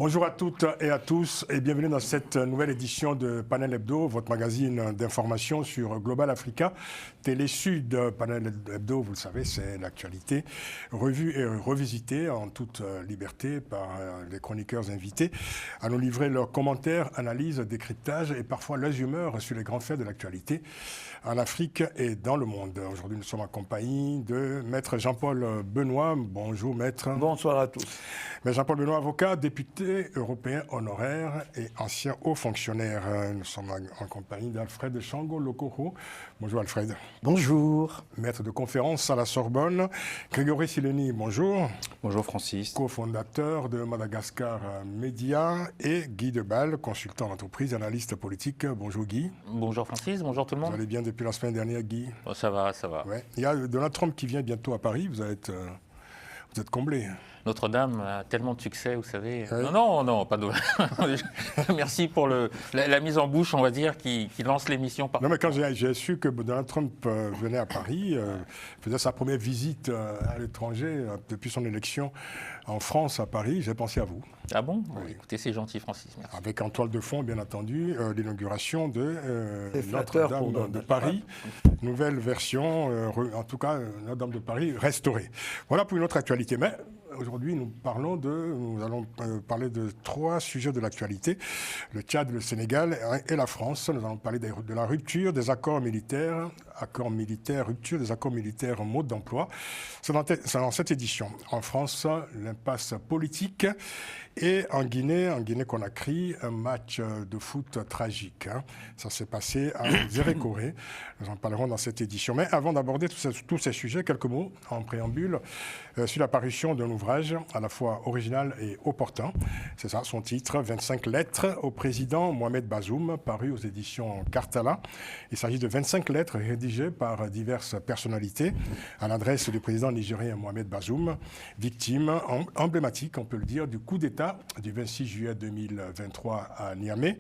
Bonjour à toutes et à tous et bienvenue dans cette nouvelle édition de Panel Hebdo, votre magazine d'information sur Global Africa. Télé Sud, Panel Hebdo, vous le savez, c'est l'actualité revue et revisitée en toute liberté par les chroniqueurs invités à nous livrer leurs commentaires, analyses, décryptages et parfois leurs humeurs sur les grands faits de l'actualité en Afrique et dans le monde. Aujourd'hui, nous sommes en compagnie de Maître Jean-Paul Benoît. Bonjour Maître. Bonsoir à tous. Mais Jean-Paul Benoît, avocat, député européen honoraire et ancien haut fonctionnaire. Nous sommes en compagnie d'Alfred Chango Lokoro. Bonjour Alfred. Bonjour. Maître de conférence à la Sorbonne. Grégory Sileni, bonjour. Bonjour Francis. Co-fondateur de Madagascar Média et Guy Debal, consultant d'entreprise, analyste politique. Bonjour Guy. Bonjour Francis, bonjour tout le monde. Vous allez bien depuis la semaine dernière Guy? Oh, ça va, ça va. Ouais. Il y a Donald Trump qui vient bientôt à Paris, vous êtes comblé. Notre-Dame a tellement de succès, vous savez. Oui. Non, pas de... Merci pour la mise en bouche, on va dire, qui lance l'émission. Non, mais quand j'ai su que Donald Trump venait à Paris, faisait sa première visite à l'étranger depuis son élection en France, à Paris, j'ai pensé à vous. Ah bon? Oui. Écoutez, c'est gentil, Francis, merci. Avec en toile de fond, bien entendu, l'inauguration de Notre-Dame Notre-Dame de Paris. Nouvelle version, en tout cas, Notre-Dame de Paris restaurée. Voilà pour une autre actualité. Mais aujourd'hui, nous allons parler de trois sujets de l'actualité. Le Tchad, le Sénégal et la France. Nous allons parler de la rupture des accords militaires, rupture des accords militaires en mode d'emploi. C'est dans cette édition. En France, l'impasse politique. Et en Guinée-Conakry, un match de foot tragique. Ça s'est passé à Zérékoré. Nous en parlerons dans cette édition. Mais avant d'aborder tous ces sujets, quelques mots en préambule sur l'apparition d'un ouvrage à la fois original et opportun. C'est ça, son titre, 25 lettres au président Mohamed Bazoum, paru aux éditions Cartala. Il s'agit de 25 lettres rédigées par diverses personnalités à l'adresse du président nigérien Mohamed Bazoum, victime emblématique, on peut le dire, du coup d'État du 26 juillet 2023 à Niamey.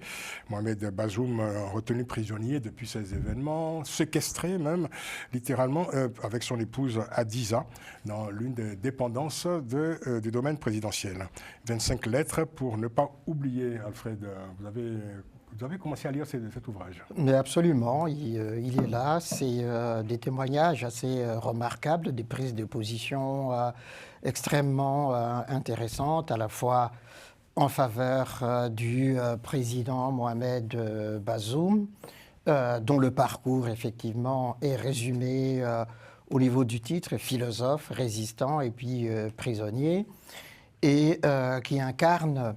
Mohamed Bazoum retenu prisonnier depuis ces événements, séquestré même, littéralement, avec son épouse Adiza, dans l'une des dépendances du domaine présidentiel. 25 lettres pour ne pas oublier, Alfred. Vous avez commencé à lire cet ouvrage. Mais absolument, il est là. C'est des témoignages assez remarquables, des prises de position extrêmement intéressantes, à la fois en faveur du président Mohamed Bazoum, dont le parcours, effectivement, est résumé au niveau du titre, philosophe, résistant et puis prisonnier, et qui incarne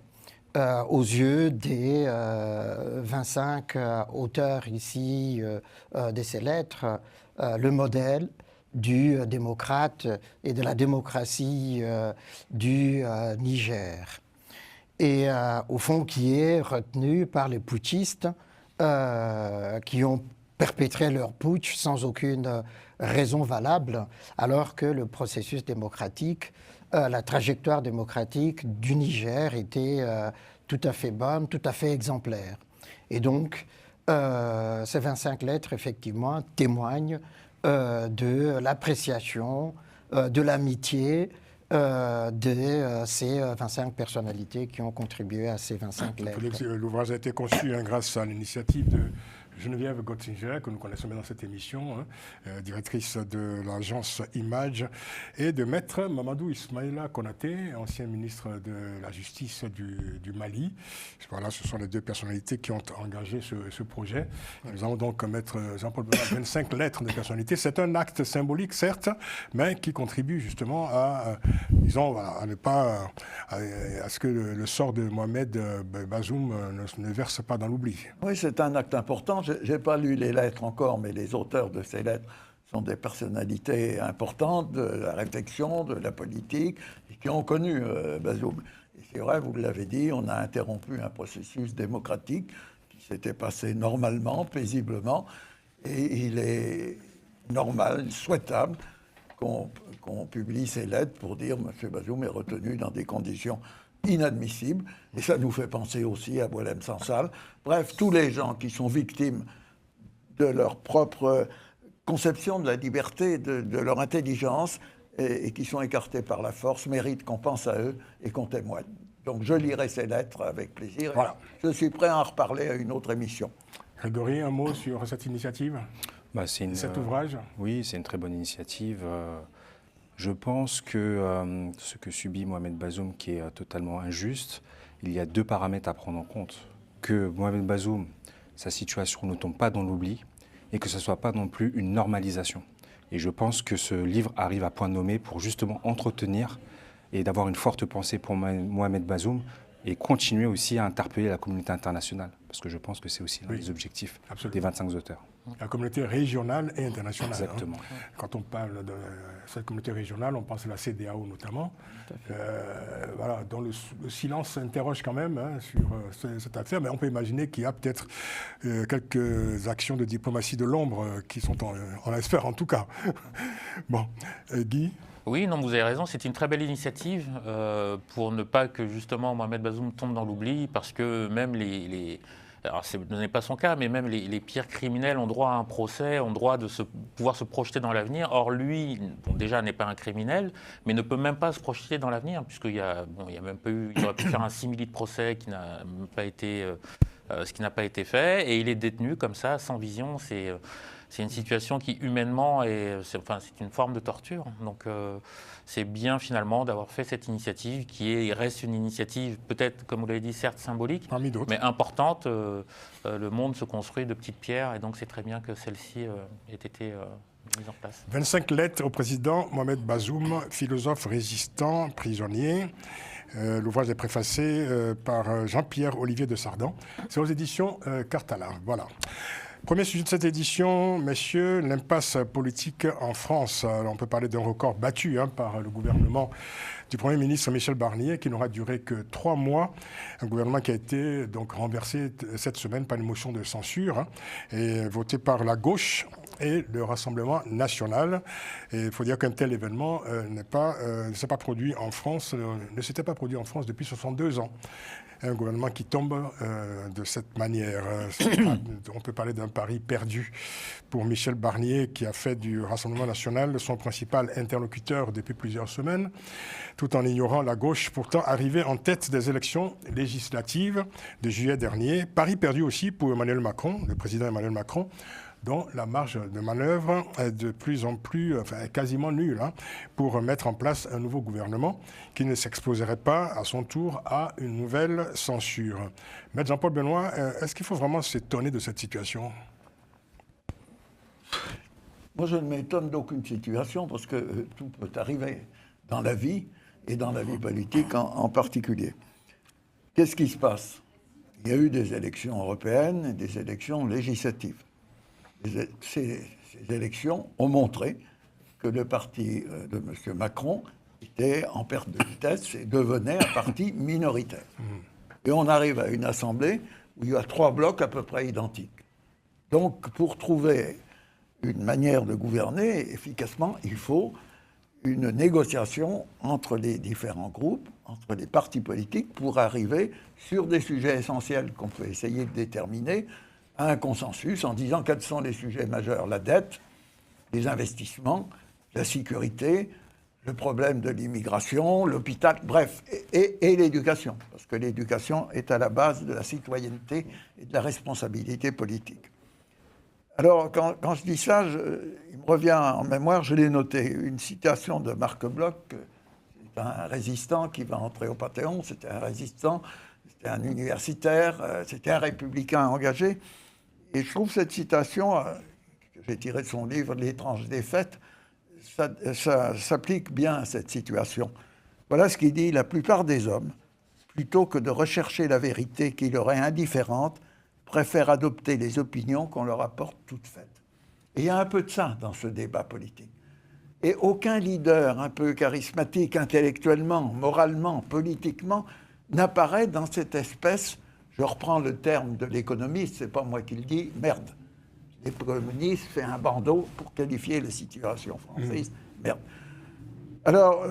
aux yeux des 25 auteurs ici de ces lettres, le modèle du démocrate et de la démocratie du Niger. Et au fond, qui est retenu par les putschistes qui ont perpétré leur putsch sans aucune raison valable, alors que le processus démocratique, la trajectoire démocratique du Niger était tout à fait bonne, tout à fait exemplaire. Et donc, ces 25 lettres, effectivement, témoignent de l'appréciation, de l'amitié de ces 25 personnalités qui ont contribué à ces 25 lettres. L'ouvrage a été conçu grâce à l'initiative de Geneviève Gottinger, que nous connaissons bien dans cette émission, directrice de l'agence Image, et de Maître Mamadou Ismaïla Konaté, ancien ministre de la Justice du Mali. Voilà, ce sont les deux personnalités qui ont engagé ce projet. Nous allons donc mettre Jean-Paul Benoît 25 lettres de personnalité. C'est un acte symbolique, certes, mais qui contribue justement à, disons, à ne pas, à ce que le sort de Mohamed Bazoum ne verse pas dans l'oubli. Oui, c'est un acte important. Je n'ai pas lu les lettres encore, mais les auteurs de ces lettres sont des personnalités importantes de la réflexion, de la politique, et qui ont connu Bazoum. Et c'est vrai, vous l'avez dit, on a interrompu un processus démocratique qui s'était passé normalement, paisiblement, et il est normal, souhaitable qu'on publie ces lettres pour dire M. Bazoum est retenu dans des conditions inadmissible, et ça nous fait penser aussi à Boualem Sansal. Bref, tous les gens qui sont victimes de leur propre conception de la liberté, de leur intelligence, et qui sont écartés par la force, méritent qu'on pense à eux et qu'on témoigne. Donc je lirai ces lettres avec plaisir. Voilà. Je suis prêt à en reparler à une autre émission. Grégory, un mot sur cette initiative, cet ouvrage? Oui, c'est une très bonne initiative. Je pense que ce que subit Mohamed Bazoum, qui est totalement injuste, il y a 2 paramètres à prendre en compte. Que Mohamed Bazoum, sa situation ne tombe pas dans l'oubli et que ce ne soit pas non plus une normalisation. Et je pense que ce livre arrive à point nommé pour justement entretenir et d'avoir une forte pensée pour Mohamed Bazoum et continuer aussi à interpeller la communauté internationale, parce que je pense que c'est aussi l'un des objectifs des 25 auteurs. La communauté régionale et internationale. Exactement. Quand on parle de cette communauté régionale, on pense à la CEDEAO notamment, voilà, dont le silence s'interroge quand même sur cette affaire, mais on peut imaginer qu'il y a peut-être quelques actions de diplomatie de l'ombre qui sont, on l'espère en tout cas. Bon, Guy? Oui, non, vous avez raison, c'est une très belle initiative pour ne pas que justement Mohamed Bazoum tombe dans l'oubli, parce que même alors ce n'est pas son cas, mais même les pires criminels ont droit à un procès, ont droit de pouvoir se projeter dans l'avenir. Or lui, bon, déjà n'est pas un criminel, mais ne peut même pas se projeter dans l'avenir, puisqu'il y a même pas eu, il aurait pu faire un simili de procès qui n'a même pas été, ce qui n'a pas été fait, et il est détenu comme ça, sans vision. C'est une situation qui, humainement, c'est une forme de torture. Donc, c'est bien, finalement, d'avoir fait cette initiative qui reste une initiative, peut-être, comme vous l'avez dit, certes symbolique, mais importante. Le monde se construit de petites pierres, et donc c'est très bien que celle-ci ait été mise en place. 25 lettres au président Mohamed Bazoum, philosophe résistant, prisonnier. L'ouvrage est préfacé par Jean-Pierre Olivier de Sardan. C'est aux éditions Cartala. Voilà. Premier sujet de cette édition, messieurs, l'impasse politique en France. Alors, on peut parler d'un record battu par le gouvernement du Premier ministre Michel Barnier, qui n'aura duré que 3 mois. Un gouvernement qui a été donc renversé cette semaine par une motion de censure et voté par la gauche et le Rassemblement national. Et il faut dire qu'un tel événement ne s'est pas produit en France, ne s'était pas produit en France depuis 62 ans. Un gouvernement qui tombe de cette manière. On peut parler d'un pari perdu pour Michel Barnier, qui a fait du Rassemblement national son principal interlocuteur depuis plusieurs semaines, tout en ignorant la gauche, pourtant arrivée en tête des élections législatives de juillet dernier. Pari perdu aussi pour Emmanuel Macron, le président Emmanuel Macron, dont la marge de manœuvre est de plus en plus, quasiment nulle, pour mettre en place un nouveau gouvernement qui ne s'exposerait pas à son tour à une nouvelle censure. Maître Jean-Paul Benoît, est-ce qu'il faut vraiment s'étonner de cette situation? Moi, je ne m'étonne d'aucune situation, parce que tout peut arriver dans la vie, et dans la vie politique en particulier. Qu'est-ce qui se passe? Il y a eu des élections européennes et des élections législatives. Ces élections ont montré que le parti de M. Macron était en perte de vitesse et devenait un parti minoritaire. Et on arrive à une assemblée où il y a 3 blocs à peu près identiques. Donc, pour trouver une manière de gouverner efficacement, il faut une négociation entre les différents groupes, entre les partis politiques, pour arriver sur des sujets essentiels qu'on peut essayer de déterminer, à un consensus en disant quels sont les sujets majeurs: la dette, les investissements, la sécurité, le problème de l'immigration, l'hôpital, bref, et l'éducation, parce que l'éducation est à la base de la citoyenneté et de la responsabilité politique. Alors, quand je dis ça, il me revient en mémoire, je l'ai noté, une citation de Marc Bloch, c'est un résistant qui va entrer au Panthéon, c'était un résistant, c'était un universitaire, c'était un républicain engagé. Et je trouve cette citation, que j'ai tirée de son livre « L'étrange défaite », ça s'applique bien à cette situation. Voilà ce qu'il dit: la plupart des hommes, plutôt que de rechercher la vérité qui leur est indifférente, préfèrent adopter les opinions qu'on leur apporte toutes faites. Et il y a un peu de ça dans ce débat politique. Et aucun leader un peu charismatique intellectuellement, moralement, politiquement, n'apparaît dans cette espèce, je reprends le terme de l'économiste, c'est pas moi qui le dis, merde. L'économiste fait un bandeau pour qualifier la situation française, merde. Alors,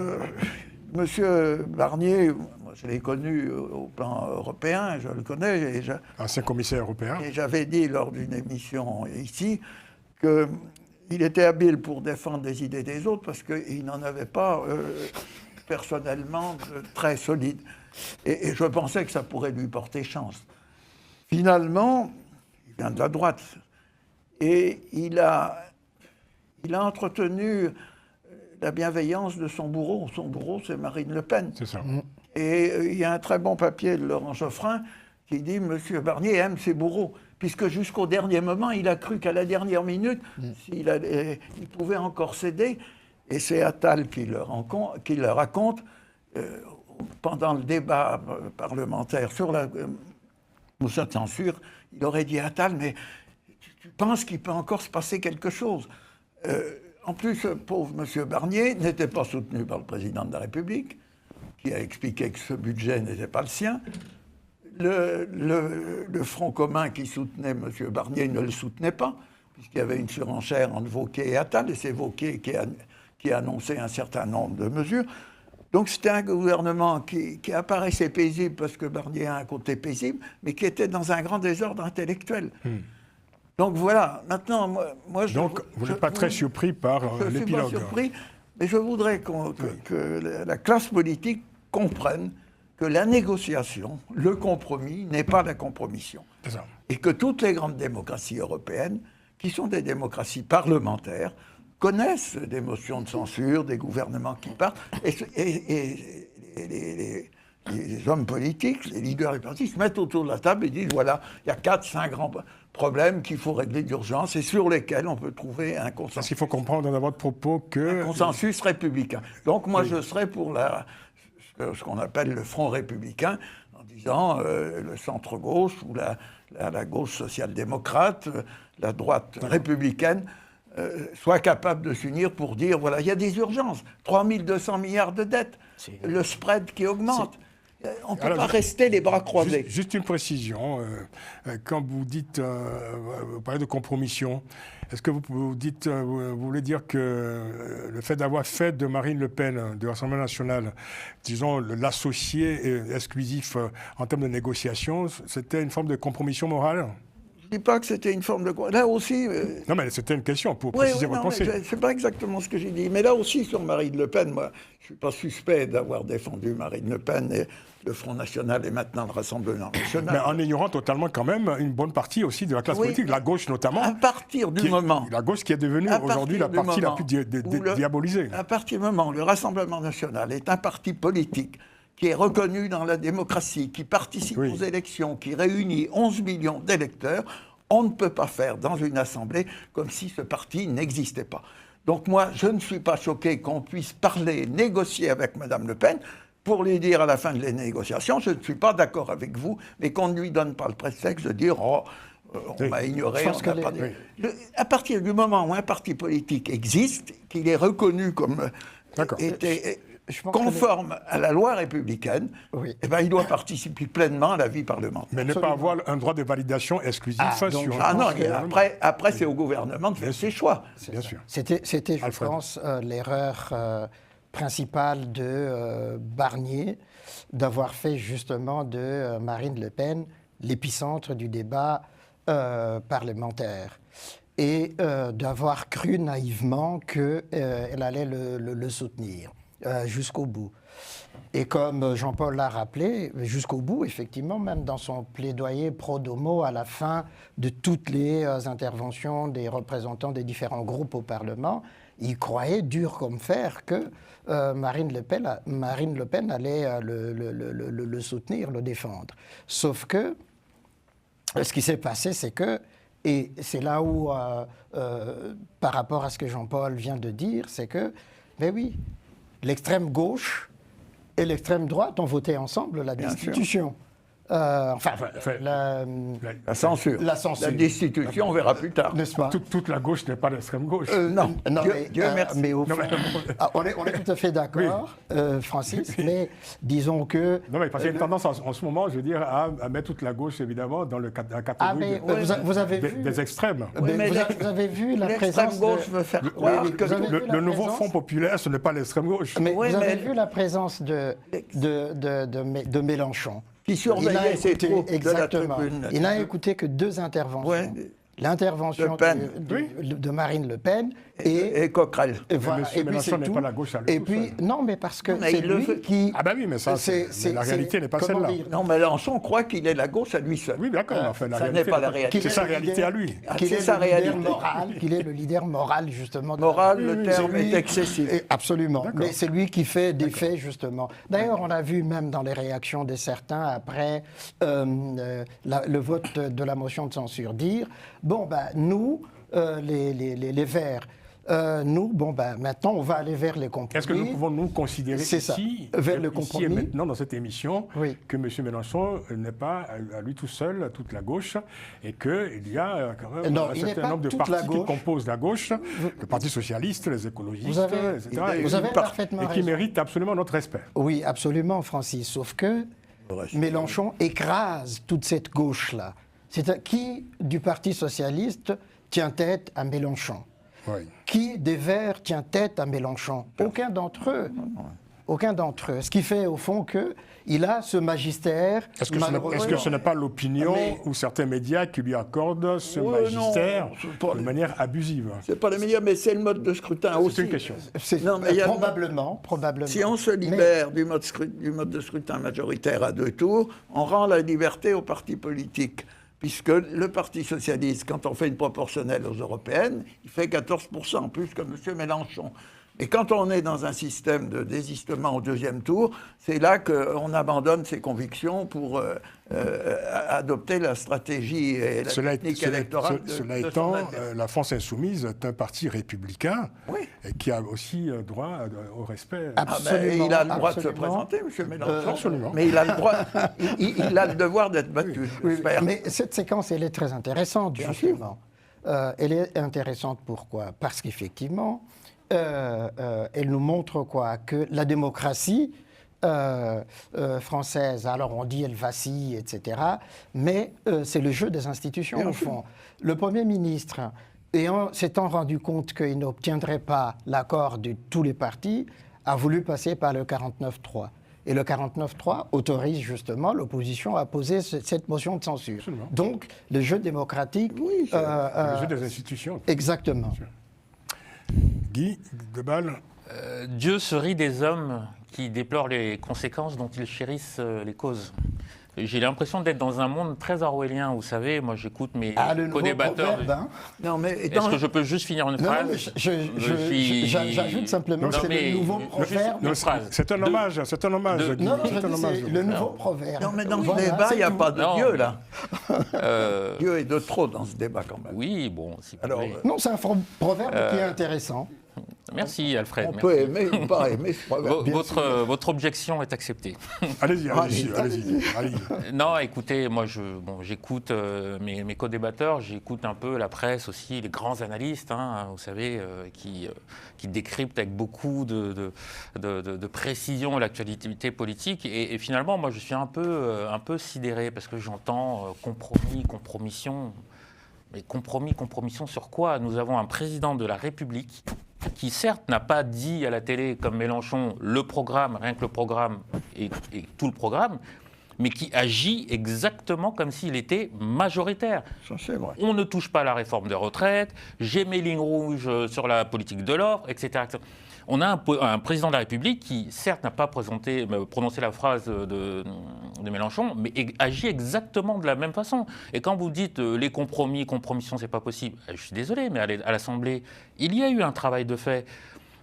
Monsieur Barnier, moi, je l'ai connu au plan européen, je le connais. Ancien commissaire européen. Et j'avais dit lors d'une émission ici qu'il était habile pour défendre les idées des autres parce qu'il n'en avait pas personnellement de très solides. Et je pensais que ça pourrait lui porter chance. Finalement, il vient de la droite. Et il a entretenu la bienveillance de son bourreau. Son bourreau, c'est Marine Le Pen. C'est ça. Et il y a un très bon papier de Laurent Geoffrin qui dit « Monsieur Barnier aime ses bourreaux ». Puisque jusqu'au dernier moment, il a cru qu'à la dernière minute, il pouvait encore céder. Et c'est Attal qui le raconte pendant le débat parlementaire sur la motion de censure. Il aurait dit à Attal, mais tu penses qu'il peut encore se passer quelque chose? En plus, ce pauvre monsieur Barnier n'était pas soutenu par le président de la République, qui a expliqué que ce budget n'était pas le sien. Le Front commun qui soutenait M. Barnier ne le soutenait pas, puisqu'il y avait une surenchère entre Wauquiez et Attal, et c'est Wauquiez qui a annoncé un certain nombre de mesures. Donc c'était un gouvernement qui apparaissait paisible, parce que Barnier a un côté paisible, mais qui était dans un grand désordre intellectuel. Donc voilà, maintenant, moi Donc vous n'êtes pas très surpris par l'épilogue? Je ne suis pas surpris, mais je voudrais que la classe politique comprenne que la négociation, le compromis, n'est pas la compromission. C'est ça. Et que toutes les grandes démocraties européennes, qui sont des démocraties parlementaires, connaissent des motions de censure, des gouvernements qui partent, et les hommes politiques, les leaders des partis, se mettent autour de la table et disent, voilà, il y a 4-5 grands problèmes qu'il faut régler d'urgence et sur lesquels on peut trouver un consensus. Parce qu'il faut comprendre dans votre propos que... Un consensus républicain. Donc moi, je serais pour ce qu'on appelle le Front républicain, en disant le centre-gauche ou la gauche social-démocrate, la droite républicaine, soit capable de s'unir pour dire, voilà, il y a des urgences, 3200 milliards de dettes, le spread qui augmente. On ne peut pas rester les bras croisés. Juste une précision. Quand vous dites, vous parlez de compromission, est-ce que vous voulez dire que le fait d'avoir fait de Marine Le Pen, de l'Assemblée nationale, disons, l'associé exclusif en termes de négociation, c'était une forme de compromission morale? Je ne dis pas que c'était une forme de... Là aussi... Non, mais c'était une question pour préciser votre pensée. C'est pas exactement ce que j'ai dit. Mais là aussi, sur Marine Le Pen, moi, je ne suis pas suspect d'avoir défendu Marine Le Pen et le Front National et maintenant le Rassemblement National. Mais en ignorant totalement quand même une bonne partie aussi de la classe politique, la gauche notamment. À partir du moment... La gauche qui est devenue aujourd'hui la partie la plus diabolisée. À partir du moment où le Rassemblement National est un parti politique qui est reconnu dans la démocratie, qui participe aux élections, qui réunit 11 millions d'électeurs, on ne peut pas faire dans une assemblée comme si ce parti n'existait pas. Donc moi, je ne suis pas choqué qu'on puisse parler, négocier avec Mme Le Pen, pour lui dire à la fin de les négociations, je ne suis pas d'accord avec vous, mais qu'on ne lui donne pas le prétexte de dire « Oh, on m'a ignoré, on n'a pas dit... » À partir du moment où un parti politique existe, qu'il est reconnu comme... conforme à la loi républicaine, eh ben, il doit participer pleinement à la vie parlementaire. Mais ne pas avoir un droit de validation exclusif après c'est au gouvernement de faire ses choix. Bien sûr. C'était je pense, l'erreur principale de Barnier, d'avoir fait justement de Marine Le Pen l'épicentre du débat parlementaire. Et d'avoir cru naïvement qu'elle allait le soutenir. Jusqu'au bout. Et comme Jean-Paul l'a rappelé, jusqu'au bout, effectivement, même dans son plaidoyer pro domo à la fin de toutes les interventions des représentants des différents groupes au Parlement, il croyait dur comme fer que Marine Le Pen allait le soutenir, le défendre. Sauf que ce qui s'est passé, c'est que, et c'est là où, par rapport à ce que Jean-Paul vient de dire, c'est que, ben oui, l'extrême gauche et l'extrême droite ont voté ensemble la destitution. La censure. La censure. La destitution, on verra plus tard. N'est-ce pas? Toute la gauche n'est pas l'extrême gauche. Non, Dieu merci. Mais au fond, on est tout à fait d'accord, Francis, mais disons que... Non, mais parce qu'il y a une tendance en ce moment, je veux dire, à mettre toute la gauche, évidemment, dans la catégorie vous avez vu, des extrêmes. Vous avez vu la présence gauche veut faire croire le nouveau Front populaire, ce n'est pas l'extrême gauche. Mais vous avez vu la présence de Mélenchon, qui surveillait ses troupes de la tribune. Il n'a écouté que 2 interventions. l'intervention Le Pen. de Marine Le Pen Et Coquerel. et voilà. M. Et puis Mélenchon c'est n'est tout. pas la gauche à lui Et tout puis seul. non, mais parce que Non, mais c'est il le lui fait. qui. Ah ben oui, mais ça, mais la réalité n'est pas comment celle-là. dire, Non, Mélenchon croit qu'il est la gauche à lui seul. Oui, d'accord, enfin, la ça réalité n'est pas la n'est réalité. C'est sa réalité à lui. Ah, qu'il c'est est sa le leader réalité. moral, qu'il est le leader moral justement. Moral, le terme C'est lui- est excessif. Et absolument. D'accord. Mais c'est lui qui fait des faits, justement. D'ailleurs, on a vu même dans les réactions de certains après le vote de la motion de censure dire bon, ben, nous, les Verts, nous, bon, ben, maintenant, on va aller vers les compromis. Est-ce que nous pouvons nous considérer C'est ça. ici, Vers le ici compromis. et maintenant dans cette émission, Oui. que M. Mélenchon n'est pas à lui tout seul, toute la gauche, et qu'il y a quand même Non, un il n'est certain pas nombre de toute partis la qui gauche. composent la gauche, le Parti socialiste, les écologistes, Vous avez- etc. vous avez parfaitement et qui raison. méritent absolument notre respect. Oui, absolument, Francis. Sauf que Mélenchon écrase toute cette gauche-là. Qui du Parti socialiste tient tête à Mélenchon? Oui. Qui des Verts tient tête à Mélenchon? Aucun d'entre eux. Aucun d'entre eux. Ce qui fait au fond qu'il a ce magistère. Est-ce que ce n'est pas l'opinion Mais- ou certains médias qui lui accordent ce Ouais, magistère non, c'est pas- de manière abusive? C'est pas le meilleur, mais c'est le mode de scrutin aussi. C'est une question. C'est Non, mais il y a- probablement. Si on se libère du mode de scrutin majoritaire à 2 tours, on rend la liberté aux partis politiques. Puisque le Parti socialiste, quand on fait une proportionnelle aux européennes, il fait 14%, plus que M. Mélenchon. Et quand on est dans un système de désistement au 2e tour, c'est là qu'on abandonne ses convictions pour adopter la stratégie et la technique électorale. Cela de étant, son adversaire. la France insoumise est un parti républicain Oui. et qui a aussi droit au respect. Ah ben, Absolument, il a le droit de se absolument. présenter, M. Mélenchon. Absolument. Mais il a le droit, il a le devoir d'être battu. Oui, j'espère. mais cette séquence, elle est très intéressante, justement. Elle est intéressante pourquoi? Parce qu'effectivement, elle nous montre quoi? Que la démocratie française, alors on dit elle vacille, etc., mais c'est le jeu des institutions, au fond. Le Premier ministre, s'étant rendu compte qu'il n'obtiendrait pas l'accord de tous les partis, a voulu passer par le 49-3. Et le 49-3 autorise justement l'opposition à poser cette motion de censure. Absolument. Donc, le jeu démocratique... C'est le jeu des institutions. Exactement. Guy Debal, Dieu se rit des hommes qui déplorent les conséquences dont ils chérissent les causes. J'ai l'impression d'être dans un monde très orwellien, vous savez. Moi, j'écoute mes Le nouveau co-débatteurs. proverbe, hein. Non, mais Est-ce que je peux juste finir une Non, phrase mais j'ajoute simplement que Non, c'est mais- le nouveau juste proverbe. une phrase. c'est un hommage, c'est un hommage. de- Guy, Non, je c'est un dis, hommage. c'est le nouveau proverbe. Non, mais dans ce Voilà, débat, c'est il n'y a tout. pas de Non, Dieu, mais- là. Euh, Dieu est de trop dans ce débat, quand même. oui, bon, si vous Alors, voulez. Non, c'est un proverbe qui est intéressant. Merci, Alfred. On merci. peut aimer ou pas aimer ce proverbe. Votre objection est acceptée. Allez-y, allez-y. Non, écoutez, moi, j'écoute mes co-débatteurs, j'écoute un peu la presse aussi, les grands analystes, hein, vous savez, qui décryptent avec beaucoup de précision l'actualité politique. Et finalement, moi, je suis un peu sidéré parce que j'entends compromis, compromission. Mais compromis, compromission sur quoi? Nous avons un président de la République qui, certes, n'a pas dit à la télé, comme Mélenchon, le programme, rien que le programme et tout le programme, mais qui agit exactement comme s'il était majoritaire. Ça, c'est vrai. On ne touche pas à la réforme des retraites, j'ai mes lignes rouges sur la politique de l'or, etc. On a un président de la République qui, certes, n'a pas prononcé la phrase de Mélenchon, mais agit exactement de la même façon. Et quand vous dites les compromis, compromissions, c'est pas possible, je suis désolé, mais à l'Assemblée, il y a eu un travail de fait.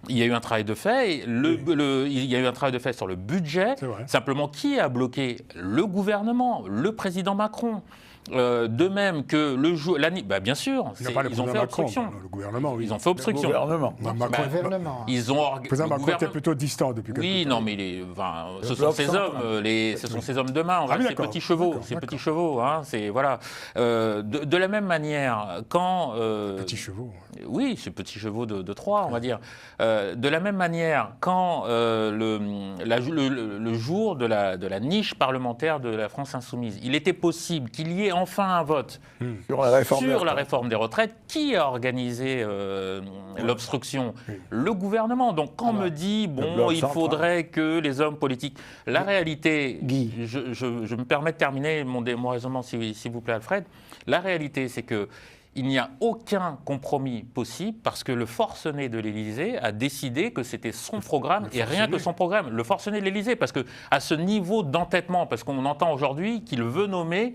Il y a eu un travail de fait, et il y a eu un travail de fait sur le budget. Simplement, qui a bloqué? Le gouvernement, le président Macron. De même que le jour, bien sûr, ils ont fait obstruction. Le gouvernement, oui. Ils ont fait obstruction. Le gouvernement. Non, Macron, Le gouvernement. Ils ont le président Macron était plutôt distant depuis quelques Oui, temps. non, mais ce sont ces hommes, ce sont ces hommes demain, Ah oui, ces d'accord, petits chevaux, d'accord, ces d'accord. petits chevaux, hein, c'est voilà. De la même manière, quand Petits chevaux. oui, ces petits chevaux de Troie, on va dire. De la même manière, quand le jour de la niche parlementaire de la France insoumise, il était possible qu'il y ait enfin un vote Sur la réforme des sur la retraites. réforme des retraites, qui a organisé l'obstruction? Le gouvernement. Donc quand on me dit, bon, bloc il central. faudrait que les hommes politiques... La réalité, Guy. je me permets de terminer mon raisonnement, s'il vous plaît, Alfred. La réalité, c'est que il n'y a aucun compromis possible parce que le forcené de l'Élysée a décidé que c'était son programme et rien que son programme. Le forcené de l'Élysée, parce qu'à ce niveau d'entêtement, parce qu'on entend aujourd'hui qu'il veut nommer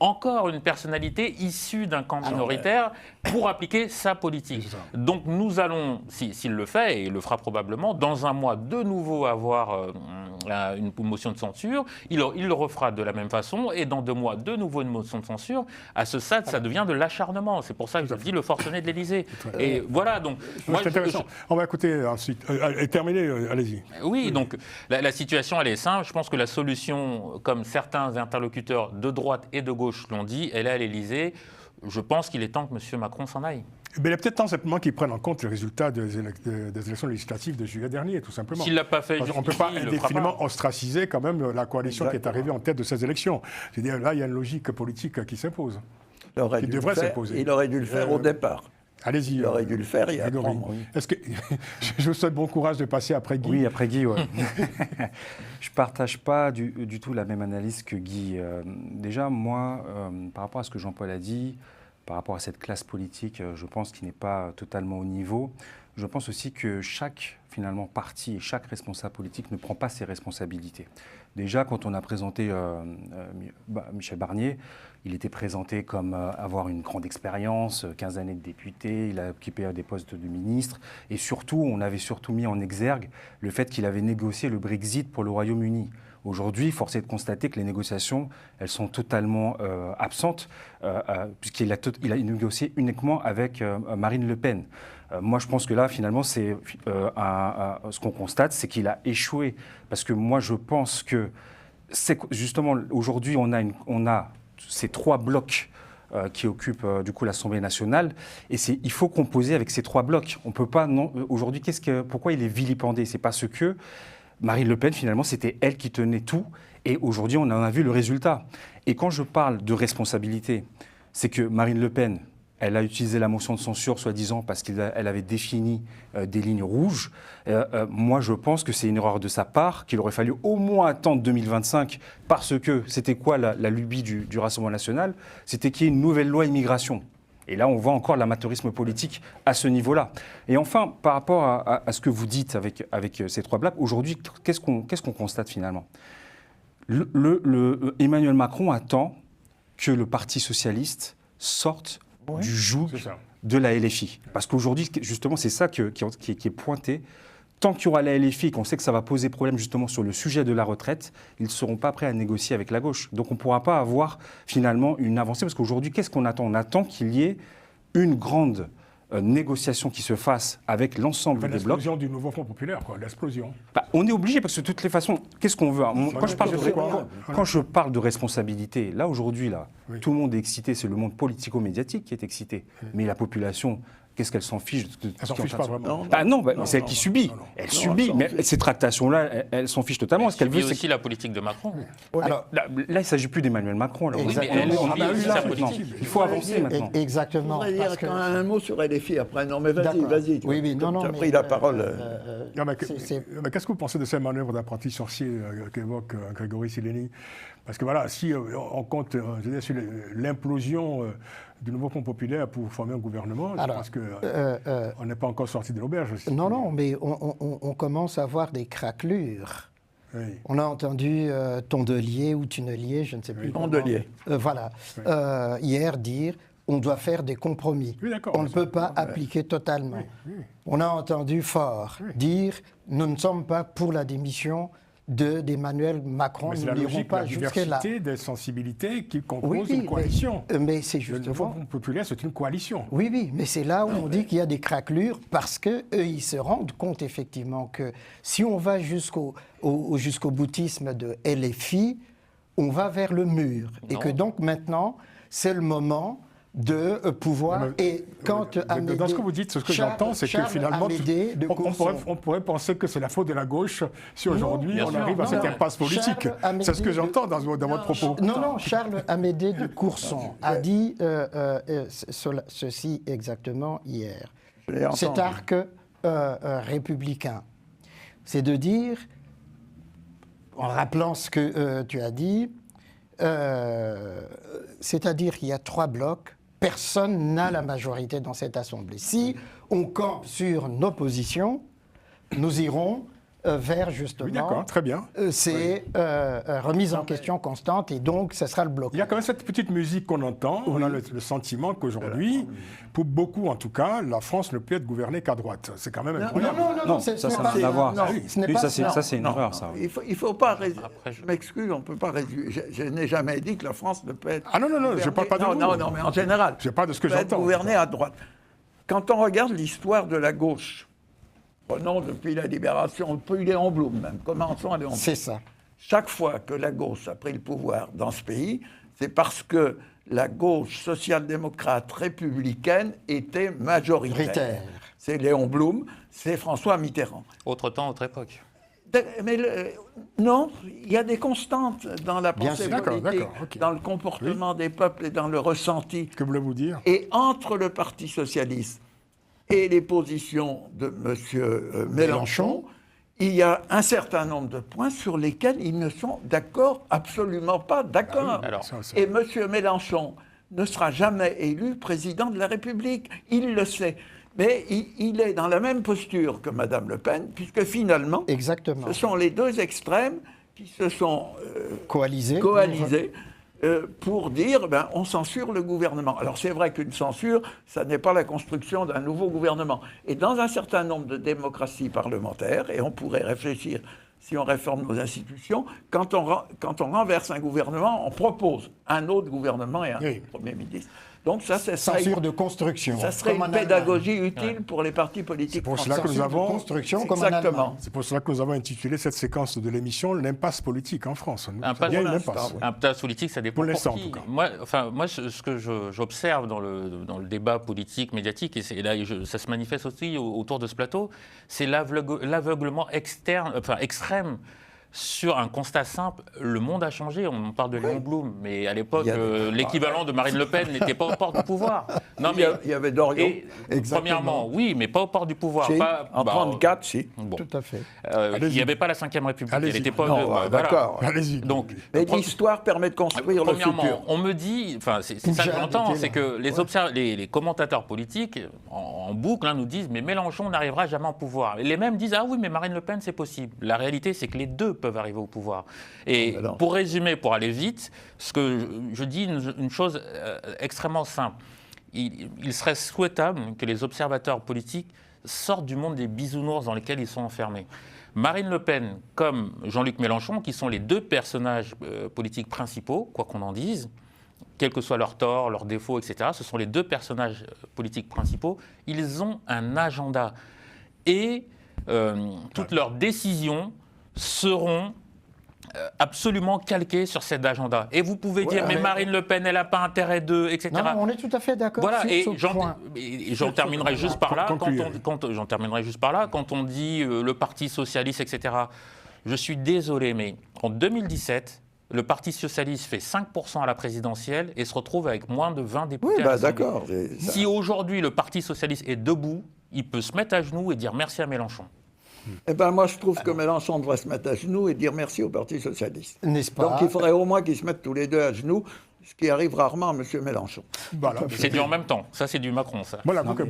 encore une personnalité issue d'un camp minoritaire pour appliquer sa politique. Donc nous allons, s'il le fait, et il le fera probablement, dans un mois de nouveau avoir une motion de censure, il le refera de la même façon, et dans 2 mois de nouveau une motion de censure. À ce stade, ça devient de l'acharnement. C'est pour ça que je dis le forcené de l'Élysée. Et voilà, donc... C'est intéressant. On va écouter ensuite. Et terminer, allez-y. Oui, donc la situation, elle est simple. Je pense que la solution, comme certains interlocuteurs de droite et de gauche l'ont dit, elle est à l'Élysée. Je pense qu'il est temps que M. Macron s'en aille. Mais il est peut-être temps simplement qu'ils prennent en compte les résultats des élections législatives de juillet dernier, tout simplement. S'il ne l'a pas fait, on ne peut pas indéfiniment ostraciser quand même la coalition qui est arrivée en tête de ces élections. C'est-à-dire là, il y a une logique politique qui s'impose. Qui devrait s'imposer. Il aurait dû le faire au départ. Allez-y. Il aurait dû le faire il y a 3 mois. Est-ce que je vous souhaite bon courage de passer après Guy? Oui, après Guy, ouais. Je ne partage pas du tout la même analyse que Guy. Déjà, moi, par rapport à ce que Jean-Paul a dit, par rapport à cette classe politique, je pense qu'il n'est pas totalement au niveau. Je pense aussi que chaque, finalement, parti et chaque responsable politique ne prend pas ses responsabilités. Déjà, quand on a présenté Michel Barnier, il était présenté comme avoir une grande expérience, 15 années de député, il a occupé des postes de ministre, et surtout, on avait surtout mis en exergue le fait qu'il avait négocié le Brexit pour le Royaume-Uni. Aujourd'hui, force est de constater que les négociations, elles sont totalement absentes, puisqu'il a négocié uniquement avec Marine Le Pen. Moi, je pense que là, finalement, c'est ce qu'on constate, c'est qu'il a échoué. Parce que moi, je pense que, justement, aujourd'hui, on a ces 3 blocs qui occupent du coup l'Assemblée nationale, et il faut composer avec ces 3 blocs. On peut pas, aujourd'hui, pourquoi il est vilipendé? C'est parce que Marine Le Pen, finalement, c'était elle qui tenait tout, et aujourd'hui, on en a vu le résultat. Et quand je parle de responsabilité, c'est que Marine Le Pen, elle a utilisé la motion de censure, soi-disant, parce qu'elle avait défini des lignes rouges. Moi, je pense que c'est une erreur de sa part, qu'il aurait fallu au moins attendre 2025, parce que c'était quoi la lubie du Rassemblement national? C'était qu'il y ait une nouvelle loi immigration. Et là, on voit encore l'amateurisme politique à ce niveau-là. Et enfin, par rapport à ce que vous dites avec ces 3 blocs, aujourd'hui, qu'est-ce qu'on constate finalement? Emmanuel Macron attend que le Parti socialiste sorte du joug de la LFI. Parce qu'aujourd'hui, justement, c'est ça qui est pointé. Tant qu'il y aura la LFI, qu'on sait que ça va poser problème justement sur le sujet de la retraite, ils ne seront pas prêts à négocier avec la gauche. Donc on ne pourra pas avoir finalement une avancée, parce qu'aujourd'hui, qu'est-ce qu'on attend? On attend qu'il y ait une grande négociation qui se fasse avec l'ensemble des blocs. L'explosion du nouveau Front populaire, quoi, l'explosion. On est obligé, parce que de toutes les façons, qu'est-ce qu'on veut? Quand je parle de responsabilité, là aujourd'hui, tout le monde est excité, c'est le monde politico-médiatique qui est excité. Mais la population, qu'est-ce qu'elle s'en fiche? Elle s'en fiche pas vraiment. C'est elle qui subit. Elle subit, mais ces tractations-là, elle s'en fiche totalement. Ce qu'elle veut, c'est aussi la politique de Macron. Alors, là, il ne s'agit plus d'Emmanuel Macron. Oui, mais elle subit aussi sa politique. Il faut avancer maintenant. Exactement. Je voudrais dire un mot sur LFI après. Non, mais vas-y. Oui, non, tu as pris la parole. Mais qu'est-ce que vous pensez de ces manœuvres d'apprenti sorcier qu'évoque Grégory Sileni? Parce que voilà, si on compte sur l'implosion du nouveau Front populaire pour former un gouvernement, je pense qu'on n'est pas encore sorti de l'auberge. Non, mais on commence à voir des craquelures. Oui. On a entendu Tondelier ou Tunelier, je ne sais plus. Tondelier. Voilà. Oui. Hier dire on doit faire des compromis. Oui, on ne peut pas appliquer totalement. Oui. On a entendu Faure dire nous ne sommes pas pour la démission d'Emmanuel Macron. Nous n'irons pas jusque-là. La diversité des sensibilités qui composent une coalition. Mais c'est justement... Le Front populaire, c'est une coalition. Oui, mais c'est là où on dit qu'il y a des craquelures parce qu'eux, ils se rendent compte effectivement que si on va jusqu'au boutisme de LFI, on va vers le mur. Non. Et que donc maintenant, c'est le moment de pouvoir... Et quand Amédée, dans ce que vous dites, ce que j'entends, c'est que finalement, on pourrait penser que c'est la faute de la gauche si aujourd'hui on arrive à cette impasse politique. C'est ce que j'entends dans votre propos. Non, Charles Amédée de Courson a dit ceci exactement hier. Cet arc républicain, c'est de dire, en rappelant ce que tu as dit, c'est-à-dire qu'il y a 3 blocs personne n'a la majorité dans cette Assemblée. Si on campe sur nos positions, nous irons vers justement Oui, d'accord, très bien. ces remises en question constantes et donc ce sera le bloc. Il y a quand même cette petite musique qu'on entend. On a le sentiment qu'aujourd'hui, pour beaucoup en tout cas, la France ne peut être gouvernée qu'à droite. C'est quand même incroyable. Non, ça n'a rien à voir. Ce n'est Oui, pas ça, c'est une erreur, ça. Il faut pas résumer. Après, Je m'excuse, on ne peut pas résumer. Je n'ai jamais dit que la France ne peut être. Ah non, je ne parle pas de vous. Non, mais en général. Je parle de ce que peut être j'entends. gouvernée à droite. Quand on regarde l'histoire de la gauche, prenons depuis la libération, depuis Léon Blum même, commençons à Léon Blum. C'est ça. Chaque fois que la gauche a pris le pouvoir dans ce pays, c'est parce que la gauche social-démocrate républicaine était majoritaire. C'est Léon Blum, c'est François Mitterrand. Autre temps, autre époque. Mais non, il y a des constantes dans la Bien pensée sûr. politique, D'accord, ok. dans le comportement des peuples et dans le ressenti. Que voulez-vous dire? Et entre le Parti socialiste et les positions de M. Mélenchon, il y a un certain nombre de points sur lesquels ils ne sont d'accord, absolument pas d'accord. Ah oui, alors, Et M. Mélenchon ne sera jamais élu président de la République. Il le sait. Mais il est dans la même posture que Mme Le Pen, puisque finalement, Exactement. ce sont les deux extrêmes qui se sont Coalisé. coalisés pour dire on censure le gouvernement. Alors c'est vrai qu'une censure, ça n'est pas la construction d'un nouveau gouvernement. Et dans un certain nombre de démocraties parlementaires, et on pourrait réfléchir si on réforme nos institutions, quand on renverse un gouvernement, on propose un autre gouvernement et un Premier ministre. Donc ça serait Censure de construction. ça serait comme en une Allemagne. pédagogie utile pour les partis politiques pour cela français. que nous avons- Construction comme en Exactement. Allemagne. C'est pour cela que nous avons intitulé cette séquence de l'émission l'impasse politique en France. Impasse Il y a une pour l'instant, impasse. oui. Un place politique, ça dépend Pour pour l'instant, qui. en tout cas. Moi, ce que j'observe dans le débat politique, médiatique, et là, ça se manifeste aussi autour de ce plateau, c'est l'aveuglement extrême sur un constat simple. Le monde a changé. On parle de Léon Blum, mais à l'époque, Il y a l'équivalent de Marine Le Pen n'était pas au port du pouvoir. Non, Il y avait Doriot. et, premièrement, oui, mais pas au port du pouvoir. Si, Pas- en 1934, si. bon. Tout à fait. Il n'y avait pas la Ve République. Elle Allez-y. n'était pas. Non, voilà. d'accord. Allez-y. Donc, Mais l'histoire permet de construire le futur. premièrement, on me dit, enfin c'est ça que Jeanne j'entends, était c'est là. que les commentateurs politiques en boucle nous disent mais Mélenchon n'arrivera jamais au pouvoir. Et les mêmes disent ah oui mais Marine Le Pen c'est possible. La réalité c'est que les deux peuvent arriver au pouvoir. Et Alors. pour résumer, pour aller vite, ce que je dis une chose extrêmement simple. Il serait souhaitable que les observateurs politiques sortent du monde des bisounours dans lesquels ils sont enfermés. Marine Le Pen comme Jean-Luc Mélenchon, qui sont les deux personnages politiques principaux, quoi qu'on en dise, quels que soient leurs torts, leurs défauts, etc., ce sont les deux personnages politiques principaux, ils ont un agenda. Et toutes leurs décisions seront absolument calquées sur cet agenda. Et vous pouvez dire, mais Marine Le Pen, elle n'a pas intérêt d'eux, etc. Non, on est tout à fait d'accord Voilà, sur ce point. et j'en terminerai juste par là. Concluez. J'en terminerai juste par là. Quand on dit le Parti socialiste, etc., je suis désolé, mais en 2017, le Parti socialiste fait 5% à la présidentielle et se retrouve avec moins de 20 députés. Oui, à l'Assemblée. d'accord. Si aujourd'hui le Parti socialiste est debout, il peut se mettre à genoux et dire merci à Mélenchon. Eh bien, moi, je trouve que Mélenchon devrait se mettre à genoux et dire merci au Parti socialiste. N'est-ce pas? Donc, il faudrait au moins qu'ils se mettent tous les deux à genoux, ce qui arrive rarement à M. Mélenchon. Voilà. C'est du en même temps. Ça, c'est du Macron, ça. Voilà, bouquet.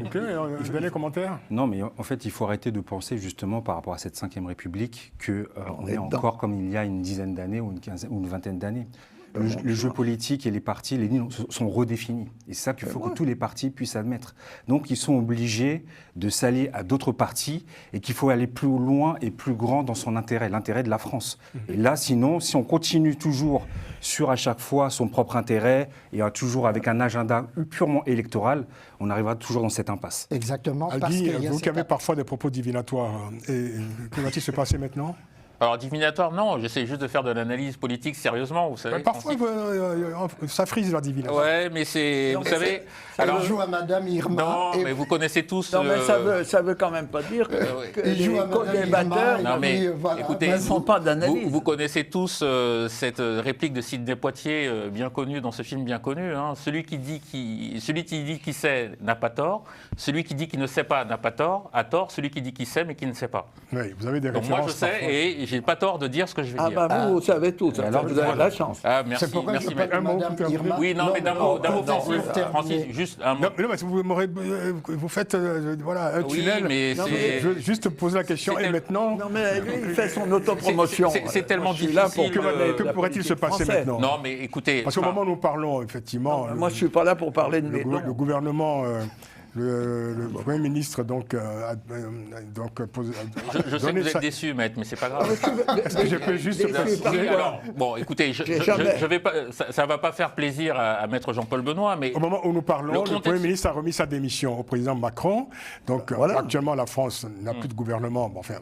Dernier commentaire. Non, mais en fait, il faut arrêter de penser justement par rapport à cette Ve République qu'on est est dedans. encore comme il y a une dizaine d'années ou une vingtaine d'années. Le jeu politique et les partis, les lignes sont redéfinis. Et c'est ça qu'il faut que tous les partis puissent admettre. Donc, ils sont obligés de s'allier à d'autres partis et qu'il faut aller plus loin et plus grand dans son intérêt, l'intérêt de la France. Et là, sinon, si on continue toujours sur à chaque fois son propre intérêt et toujours avec un agenda purement électoral, on arrivera toujours dans cette impasse. Exactement. Parce Aldi, qu'il y a vous qui cette- avez parfois des propos divinatoires, que va-t-il se passer maintenant? Alors, divinatoire, non. J'essaie juste de faire de l'analyse politique sérieusement, vous savez. Parfois, ça frise la divination. Ouais, mais c'est... Vous savez... Alors, joue à Madame Irma. Non, et mais vous connaissez tous... Non, mais ça veut quand même pas dire que il les joue à Madame co-débatteurs Irma, Non, mais voilà. écoutez, ne font pas d'analyse. vous connaissez tous cette réplique de Sidney Poitier, bien connue dans ce film bien connu. Hein. Celui qui dit qu'il sait n'a pas tort. Celui qui dit qu'il ne sait pas n'a pas tort. A tort celui qui dit qu'il sait mais qui ne sait pas. Oui, vous avez des Donc références. moi je sais parfois. et j'ai pas tort de dire ce que je vais dire. Vous savez tout, vous avez la chance. Ah, merci, C'est pourquoi merci. je parle de Madame Irma. Oui, non, mais d'un mot, Francis, Francis, juste un mot. Non, mais parce que vous faites voilà, un Oui, tunnel. mais Non, c'est- je veux juste poser la question. c'est Et maintenant, Non, mais lui, il fait son autopromotion. C'est tellement Moi, je suis là pour difficile, parler de que la pourrait-il se politique passer française. maintenant? Non, mais écoutez. Parce qu'au enfin, moment où nous parlons, effectivement, Moi, je ne suis pas là pour parler de mes noms. le gouvernement, le Premier ministre, donc, je sais que vous êtes déçu, maître, mais c'est pas grave. Est-ce que je peux juste préciser Alors, bon, écoutez, je vais pas, ça va pas faire plaisir à maître Jean-Paul Benoît, mais Au moment où nous parlons, Le le contexte- Premier ministre a remis sa démission au président Macron. Donc Voilà. actuellement, la France n'a plus de gouvernement. Bon, enfin,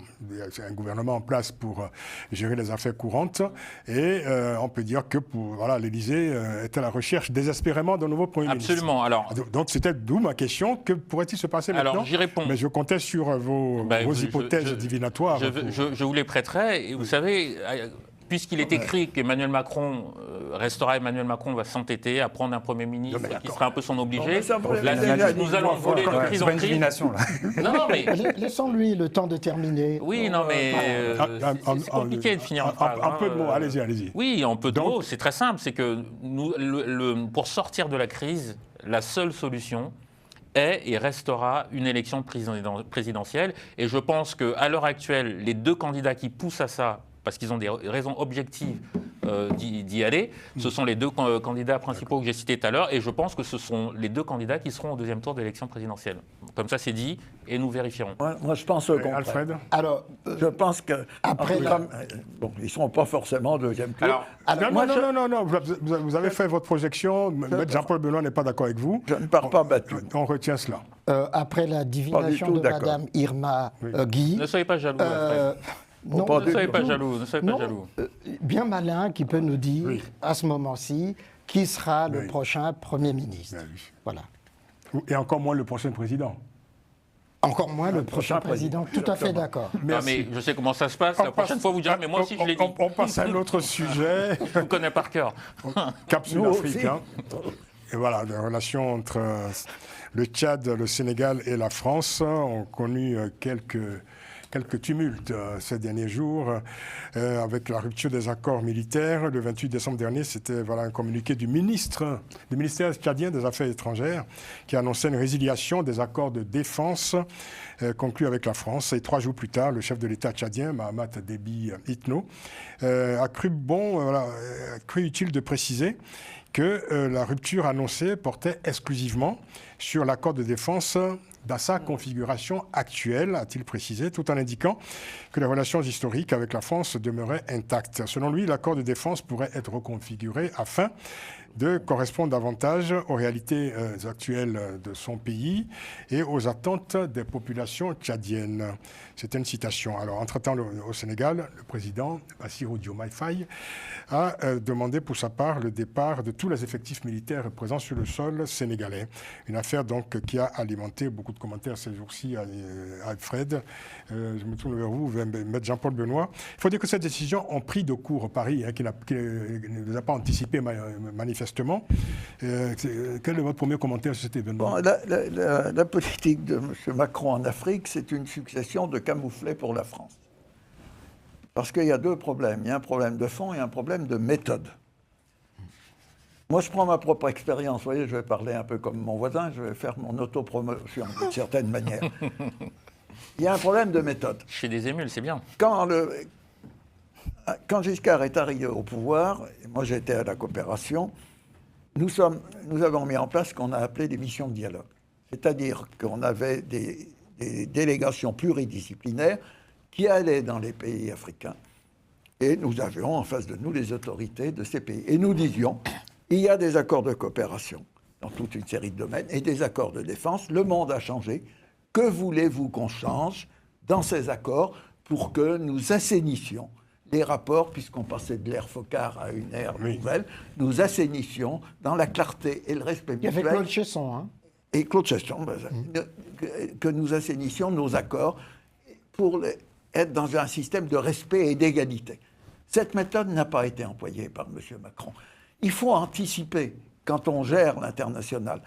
c'est un gouvernement en place pour gérer les affaires courantes. Et on peut dire que voilà, l'Élysée est à la recherche désespérément d'un nouveau Premier absolument. Alors, ministre. Donc c'était d'où ma question. Que pourrait-il se passer maintenant? Alors, j'y réponds. Mais je comptais sur vos hypothèses divinatoires. je vous les prêterai. Et vous savez, puisqu'il est écrit qu'Emmanuel Macron restera, Emmanuel Macron va s'entêter à prendre un Premier ministre qui sera un peu son obligé. Bon, mais ça, Nous allons voler de crise C'est en pas une crise. divination, là. Non, mais Laissons-lui le temps de terminer. oui, non, mais c'est compliqué de finir en phrase. Un peu de mots, allez-y. Oui, en peu de Donc- mots, c'est très simple. C'est que pour sortir de la crise, la seule solution est et restera une élection présidentielle. Et je pense qu'à l'heure actuelle, les deux candidats qui poussent à ça, parce qu'ils ont des raisons objectives d'y aller, ce sont les deux candidats principaux que j'ai cités tout à l'heure. Et je pense que ce sont les deux candidats qui seront au deuxième tour de l'élection présidentielle. Comme ça, c'est dit, et nous vérifierons. Moi, je pense au contraire. Alfred? Alors, Je pense que. Après bon, ils ne seront pas forcément au deuxième tour. Alors, Non. Vous avez fait votre projection. Maître Jean-Paul Benoît n'est pas d'accord avec vous. Je ne pars pas battu. On retient cela. après la divination tout de d'accord. Madame Irma Guy, ne soyez pas jaloux, Alfred. non, pas Ne soyez pas non, jaloux, ne soyez non, pas jaloux. bien malin qui peut nous dire Oui. à ce moment-ci qui sera le Oui. prochain Premier ministre. Oui. Voilà. Et encore moins le prochain président. Encore moins le prochain président. Tout à fait d'accord. Ah, mais je sais comment ça se passe. La prochaine fois, vous direz, mais moi aussi, je l'ai dit. On passe à un autre sujet. Je vous connais par cœur. Capsule Nous Afrique. aussi. Hein. Et voilà, les relations entre le Tchad, le Sénégal et la France ont connu quelques tumultes ces derniers jours avec la rupture des accords militaires. Le 28 décembre dernier, c'était un communiqué du ministère tchadien des Affaires étrangères qui annonçait une résiliation des accords de défense conclus avec la France. Et 3 jours plus tard, le chef de l'État tchadien, Mahamat Déby Itno, a cru utile de préciser que la rupture annoncée portait exclusivement sur l'accord de défense dans sa configuration actuelle, a-t-il précisé, tout en indiquant que les relations historiques avec la France demeuraient intactes. Selon lui, l'accord de défense pourrait être reconfiguré afin de correspondre davantage aux réalités actuelles de son pays et aux attentes des populations tchadiennes. C'était une citation. Alors, entre-temps, au Sénégal, le président Bassirou Diomaye Faye a demandé pour sa part le départ de tous les effectifs militaires présents sur le sol sénégalais. Une affaire donc qui a alimenté beaucoup de commentaires ces jours-ci à Alfred. Je me tourne vers vous, Maître Jean-Paul Benoît. Il faut dire que cette décision a pris de court Paris, qui ne les a pas anticipées manifestement. Quel est votre premier commentaire sur cet événement? Bon, la politique de M. Macron en Afrique, c'est une succession de camouflets pour la France. Parce qu'il y a deux problèmes. Il y a un problème de fond et un problème de méthode. Moi, je prends ma propre expérience. Vous voyez, je vais parler un peu comme mon voisin, je vais faire mon autopromotion d'une certaine manière. Il y a un problème de méthode. Chez des émules, c'est bien. Quand Giscard est arrivé au pouvoir, et moi j'étais à la coopération, nous avons mis en place ce qu'on a appelé des missions de dialogue. C'est-à-dire qu'on avait des délégations pluridisciplinaires qui allaient dans les pays africains et nous avions en face de nous les autorités de ces pays. Et nous disions, il y a des accords de coopération dans toute une série de domaines et des accords de défense. Le monde a changé. Que voulez-vous qu'on change dans ces accords pour que nous assainissions les rapports, puisqu'on passait de l'ère Focard à une ère nouvelle, nous assainissions dans la clarté et le respect Il y mutuel. avait Claude Chesson, hein. Et Claude Chesson, que nous assainissions nos accords pour être dans un système de respect et d'égalité. Cette méthode n'a pas été employée par M. Macron. Il faut anticiper quand on gère l'international.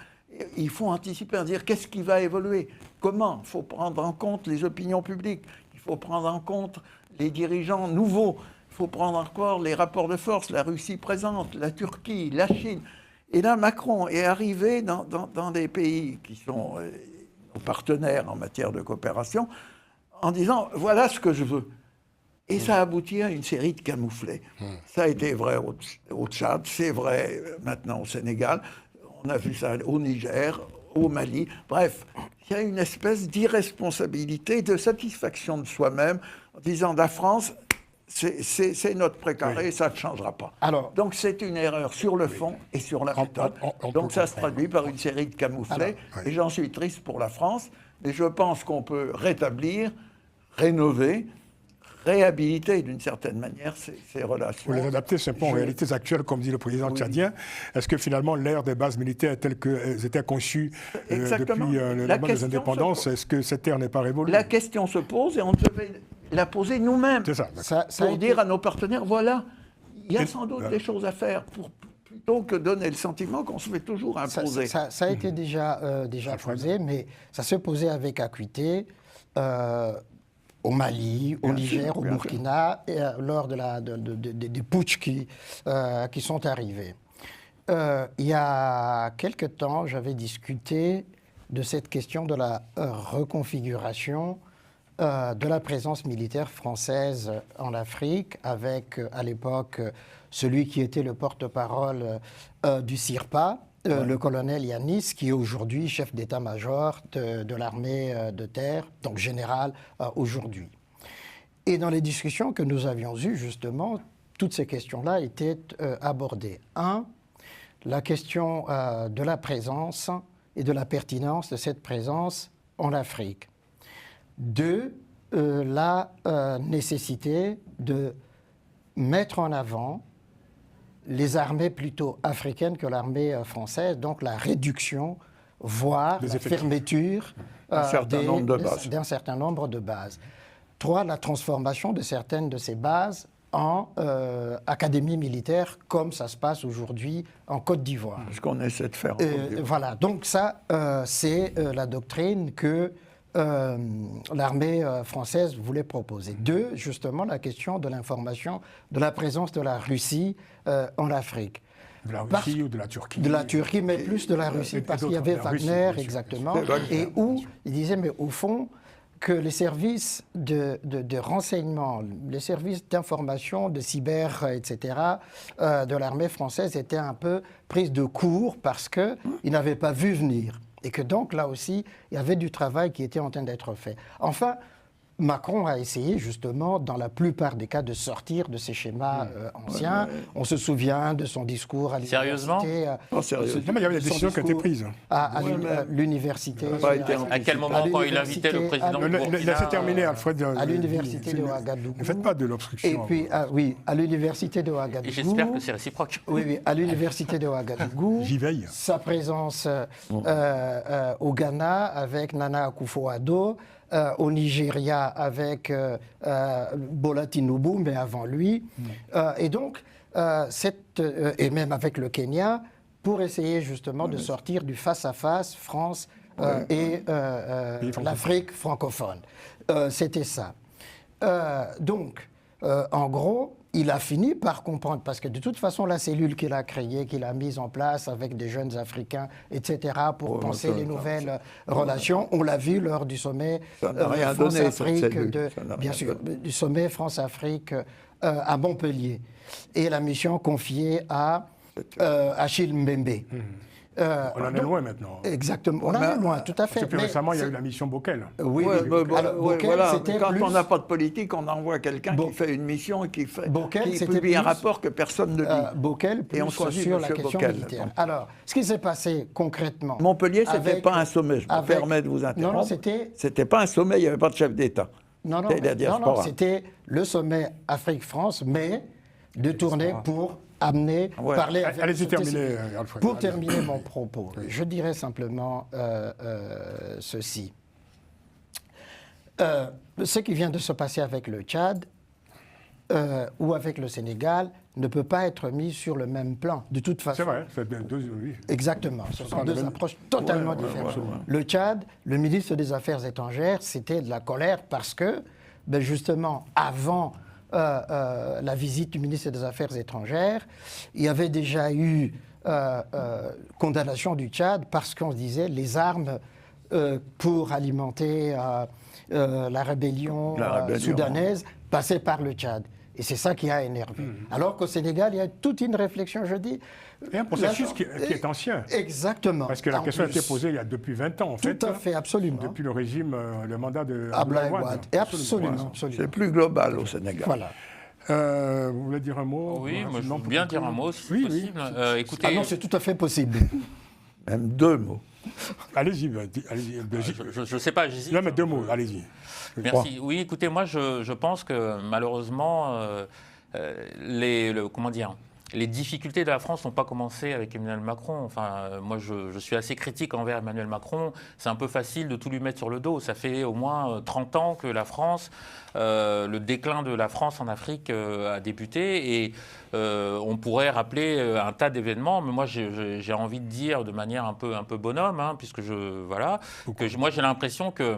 Il faut anticiper, dire qu'est-ce qui va évoluer, comment. Il faut prendre en compte les opinions publiques. Il faut prendre en compte les dirigeants nouveaux, il faut prendre encore les rapports de force, la Russie présente, la Turquie, la Chine. Et là, Macron est arrivé dans des pays qui sont nos partenaires en matière de coopération, en disant « voilà ce que je veux ». Et ça aboutit à une série de camouflets. Ça a été vrai au Tchad, c'est vrai maintenant au Sénégal, on a vu ça au Niger, au Mali. Bref, il y a une espèce d'irresponsabilité, de satisfaction de soi-même, en disant la France, c'est notre précaré, ça ne changera pas. Alors, donc c'est une erreur sur le fond et sur la méthode. Donc ça se traduit par une série de camouflets. Et j'en suis triste pour la France, mais je pense qu'on peut rétablir, rénover, réhabiliter d'une certaine manière ces relations. Pour les adapter simplement aux réalités actuelles, comme dit le président tchadien. Est-ce que finalement l'ère des bases militaires telles qu'elles étaient conçues depuis le moment des indépendances, est-ce que cette ère n'est pas révolue? La question se pose et on devait la poser nous-mêmes. C'est ça. Pour dire à nos partenaires, voilà, il y a sans doute des choses à faire plutôt que donner le sentiment qu'on se fait toujours imposer. Ça a été déjà posé, mais ça se posait avec acuité. Au Mali, au Niger, au Burkina, et, lors des putschs qui sont arrivés. Il y a quelque temps, j'avais discuté de cette question de la reconfiguration de la présence militaire française en Afrique, avec à l'époque celui qui était le porte-parole du CIRPA, le colonel Yanis, qui est aujourd'hui chef d'état-major de l'armée de terre, donc général aujourd'hui. Et dans les discussions que nous avions eues, justement, toutes ces questions-là étaient abordées. Un, la question de la présence et de la pertinence de cette présence en Afrique. Deux, la nécessité de mettre en avant les armées plutôt africaines que l'armée française, donc la réduction, voire la fermeture d'un certain nombre de bases. Trois, la transformation de certaines de ces bases en académies militaires, comme ça se passe aujourd'hui en Côte d'Ivoire. Ce qu'on essaie de faire. Voilà, donc ça, c'est la doctrine que l'armée française voulait proposer. Deux, justement, la question de l'information, de la présence de la Russie en Afrique. De la Russie ou de la Turquie? De la Turquie, mais plus de la Russie, parce qu'il y avait Wagner, exactement, et où il disait, mais au fond, que les services de renseignement, les services d'information, de cyber, etc., de l'armée française étaient un peu pris de court parce qu'ils n'avaient pas vu venir. Et que donc, là aussi, il y avait du travail qui était en train d'être fait. Enfin, Macron a essayé, justement, dans la plupart des cas, de sortir de ces schémas anciens. On se souvient de son discours à l'université. Sérieusement, il y avait des décisions qui ont été prises. À l'université. À quel moment, quand il invitait le président Il a terminé, Alfred. À l'université de Ouagadougou. Ne faites pas de l'obstruction. Et puis, oui, à l'université de Ouagadougou. Et j'espère que c'est réciproque. Oui, à l'université de Ouagadougou. J'y veille. Sa présence au Ghana avec Nana Akufo-Addo. Au Nigeria avec Bola Tinubu, mais avant lui. Et donc, et même avec le Kenya, pour essayer justement de sortir du face-à-face France et l'Afrique francophone. C'était ça. Donc, en gros, il a fini par comprendre, parce que de toute façon, la cellule qu'il a créée, qu'il a mise en place avec des jeunes Africains, etc., pour penser les nouvelles relations, on l'a vu lors du sommet France-Afrique, bien sûr, du sommet France-Afrique à Montpellier, et la mission confiée à Achille Mbembe. On en est loin maintenant. Exactement, on en est loin, tout à fait. Plus récemment, il y a eu la mission Bockel. Oui, voilà. Quand on n'a pas de politique, on envoie quelqu'un qui fait une mission et qui publie un rapport que personne ne lit. Bockel, plus sur la question militaire. Alors, ce qui s'est passé concrètement... Montpellier, ce n'était pas un sommet, je me permets de vous interrompre. Non, c'était pas un sommet, il n'y avait pas de chef d'État. Non, c'était le sommet Afrique-France, mais de tournée pour... parler avec... Allez-y, terminer, Alfred. Pour terminer mon propos, je dirais simplement ceci. Ce qui vient de se passer avec le Tchad ou avec le Sénégal ne peut pas être mis sur le même plan, de toute façon. C'est vrai, c'est deux... Oui. Exactement, ce sont deux approches totalement différentes. Le Tchad, le ministre des Affaires étrangères, c'était de la colère parce que ben justement, avant la visite du ministre des Affaires étrangères, il y avait déjà eu condamnation du Tchad parce qu'on disait les armes pour alimenter la rébellion soudanaise passaient par le Tchad. Et c'est ça qui a énervé. Alors qu'au Sénégal, il y a toute une réflexion, je dis. Et un processus qui est ancien. Exactement. Parce que la question a été posée depuis 20 ans, en fait. Tout à fait, absolument. Depuis le régime, le mandat de Abdoulaye Wade. Absolument. C'est plus global au Sénégal. Voilà. Vous voulez dire un mot? Oui, moi je veux bien dire un mot si c'est possible. Écoutez, Ah non, c'est tout à fait possible. Même 2 mots. Allez-y. je ne sais pas, j'hésite. Non, mais 2 mots, allez-y. Merci. Oui, écoutez, moi je pense que malheureusement, les difficultés de la France n'ont pas commencé avec Emmanuel Macron. Enfin, moi, je suis assez critique envers Emmanuel Macron. C'est un peu facile de tout lui mettre sur le dos. Ça fait au moins 30 ans que la France, le déclin de la France en Afrique a débuté. Et on pourrait rappeler un tas d'événements. Mais moi, j'ai envie de dire de manière un peu bonhomme, puisque moi, j'ai l'impression que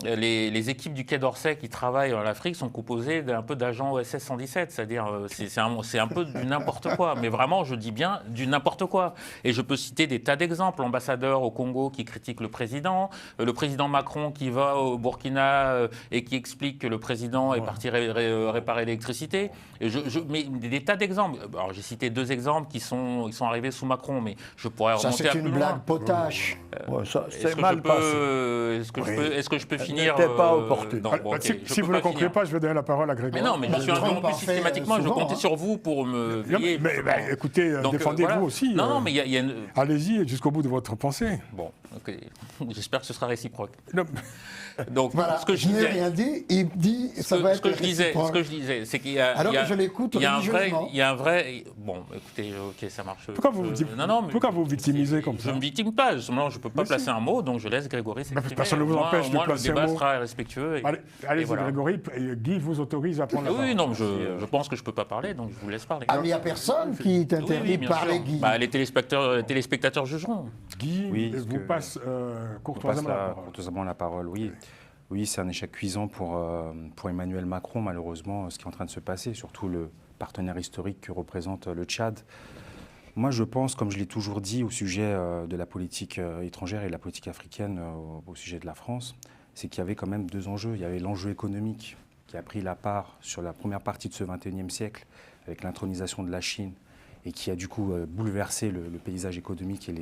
les équipes du Quai d'Orsay qui travaillent en Afrique sont composées d'un peu d'agents OSS 117, c'est-à-dire c'est un peu du n'importe quoi, mais vraiment je dis bien du n'importe quoi. Et je peux citer des tas d'exemples, l'ambassadeur au Congo qui critique le président Macron qui va au Burkina et qui explique que le président est parti réparer l'électricité. Mais des tas d'exemples. Alors j'ai cité 2 exemples qui sont arrivés sous Macron, mais je pourrais remonter à plus loin. Ça c'est une blague potache. C'est mal passé. Est-ce que je peux finir? N'était pas opportune. Si vous ne concluez pas, je vais donner la parole à Grégory. Mais non, mais je suis interrompu systématiquement. Je comptais sur vous pour me veiller. Mais écoutez, défendez-vous aussi. Non, mais il y a une... Allez-y jusqu'au bout de votre pensée. Bon, ok. J'espère que ce sera réciproque. Non. Donc, voilà, ce que je n'ai rien dit, il dit ça va être réciproque. Ce que je disais, c'est qu'il y a... Alors que je l'écoute religieusement. Il y a un vrai... Bon, écoutez, ok, ça marche. Pourquoi vous victimisez comme ça? Je ne me victime pas. Je ne peux pas placer un mot, donc je laisse Grégory s'exprimer. Personne ne vous empêche de placer un mot. Le débat sera respectueux. Allez-y, Grégory. Guy vous autorise à prendre la parole. Oui, non, je pense que je ne peux pas parler, donc je vous laisse parler. Ah, mais il n'y a personne qui t'interdit de parler, Guy. Les téléspectateurs jugeront. Guy vous passe courtoisement la parole, oui. Oui, c'est un échec cuisant pour Emmanuel Macron, malheureusement, ce qui est en train de se passer, surtout le partenaire historique que représente le Tchad. Moi, je pense, comme je l'ai toujours dit au sujet de la politique étrangère et de la politique africaine au sujet de la France, c'est qu'il y avait quand même 2 enjeux. Il y avait l'enjeu économique qui a pris la part sur la première partie de ce XXIe siècle avec l'intronisation de la Chine et qui a du coup bouleversé le paysage économique et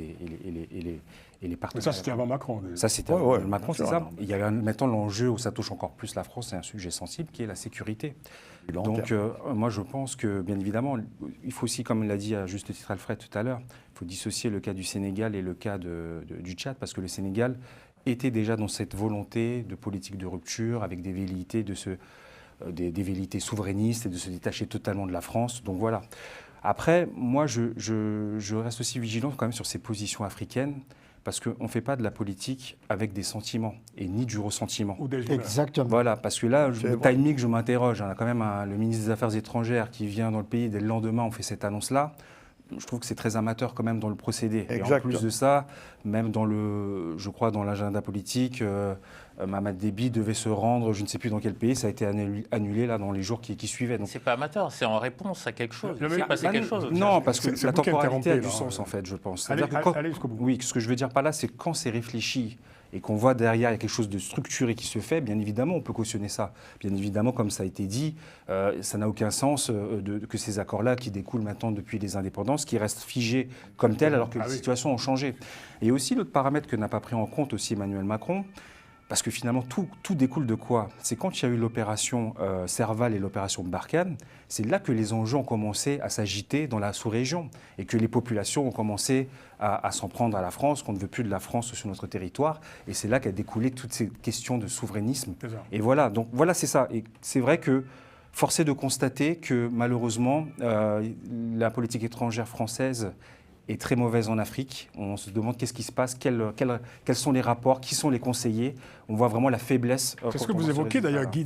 les partenaires. Ça, c'était avant Macron. Ça, c'était avant Macron, c'est ça. Il y a maintenant l'enjeu où ça touche encore plus la France, c'est un sujet sensible qui est la sécurité. Donc, moi, je pense que, bien évidemment, il faut aussi, comme l'a dit à juste titre Alfred tout à l'heure, il faut dissocier le cas du Sénégal et le cas du Tchad, parce que le Sénégal était déjà dans cette volonté de politique de rupture, avec des velléités, des velléités souverainistes et de se détacher totalement de la France. Donc voilà. Après, moi, je reste aussi vigilant quand même sur ces positions africaines, parce qu'on ne fait pas de la politique avec des sentiments, et ni du ressentiment. Exactement. Voilà, parce que là, le timing, je m'interroge. On a quand même le ministre des Affaires étrangères qui vient dans le pays, dès le lendemain, on fait cette annonce-là. Je trouve que c'est très amateur quand même dans le procédé. Et en plus de ça, même je crois dans l'agenda politique, Mamad Déby devait se rendre, je ne sais plus dans quel pays, ça a été annulé là dans les jours qui suivaient. Donc... C'est pas amateur, c'est en réponse à quelque chose. Il s'est passé quelque chose. Non, parce que la temporalité a du sens en fait, je pense. Allez jusqu'au bout. Oui, ce que je veux dire par là, c'est quand c'est réfléchi et qu'on voit derrière il y a quelque chose de structuré qui se fait, bien évidemment, on peut cautionner ça. Bien évidemment, comme ça a été dit, ça n'a aucun sens que ces accords-là qui découlent maintenant depuis les indépendances, qui restent figés comme tels alors que les situations ont changé. Et aussi l'autre paramètre que n'a pas pris en compte aussi Emmanuel Macron, parce que finalement, tout découle de quoi? C'est quand il y a eu l'opération Serval et l'opération Barkhane, c'est là que les enjeux ont commencé à s'agiter dans la sous-région et que les populations ont commencé à s'en prendre à la France, qu'on ne veut plus de la France sur notre territoire. Et c'est là qu'a découlé toutes ces questions de souverainisme. Et voilà, donc voilà, c'est ça. Et c'est vrai que force est de constater que malheureusement, la politique étrangère française est très mauvaise en Afrique. On se demande qu'est-ce qui se passe, quels sont les rapports, qui sont les conseillers. On voit vraiment la faiblesse. C'est ce que vous évoquez d'ailleurs, Guy,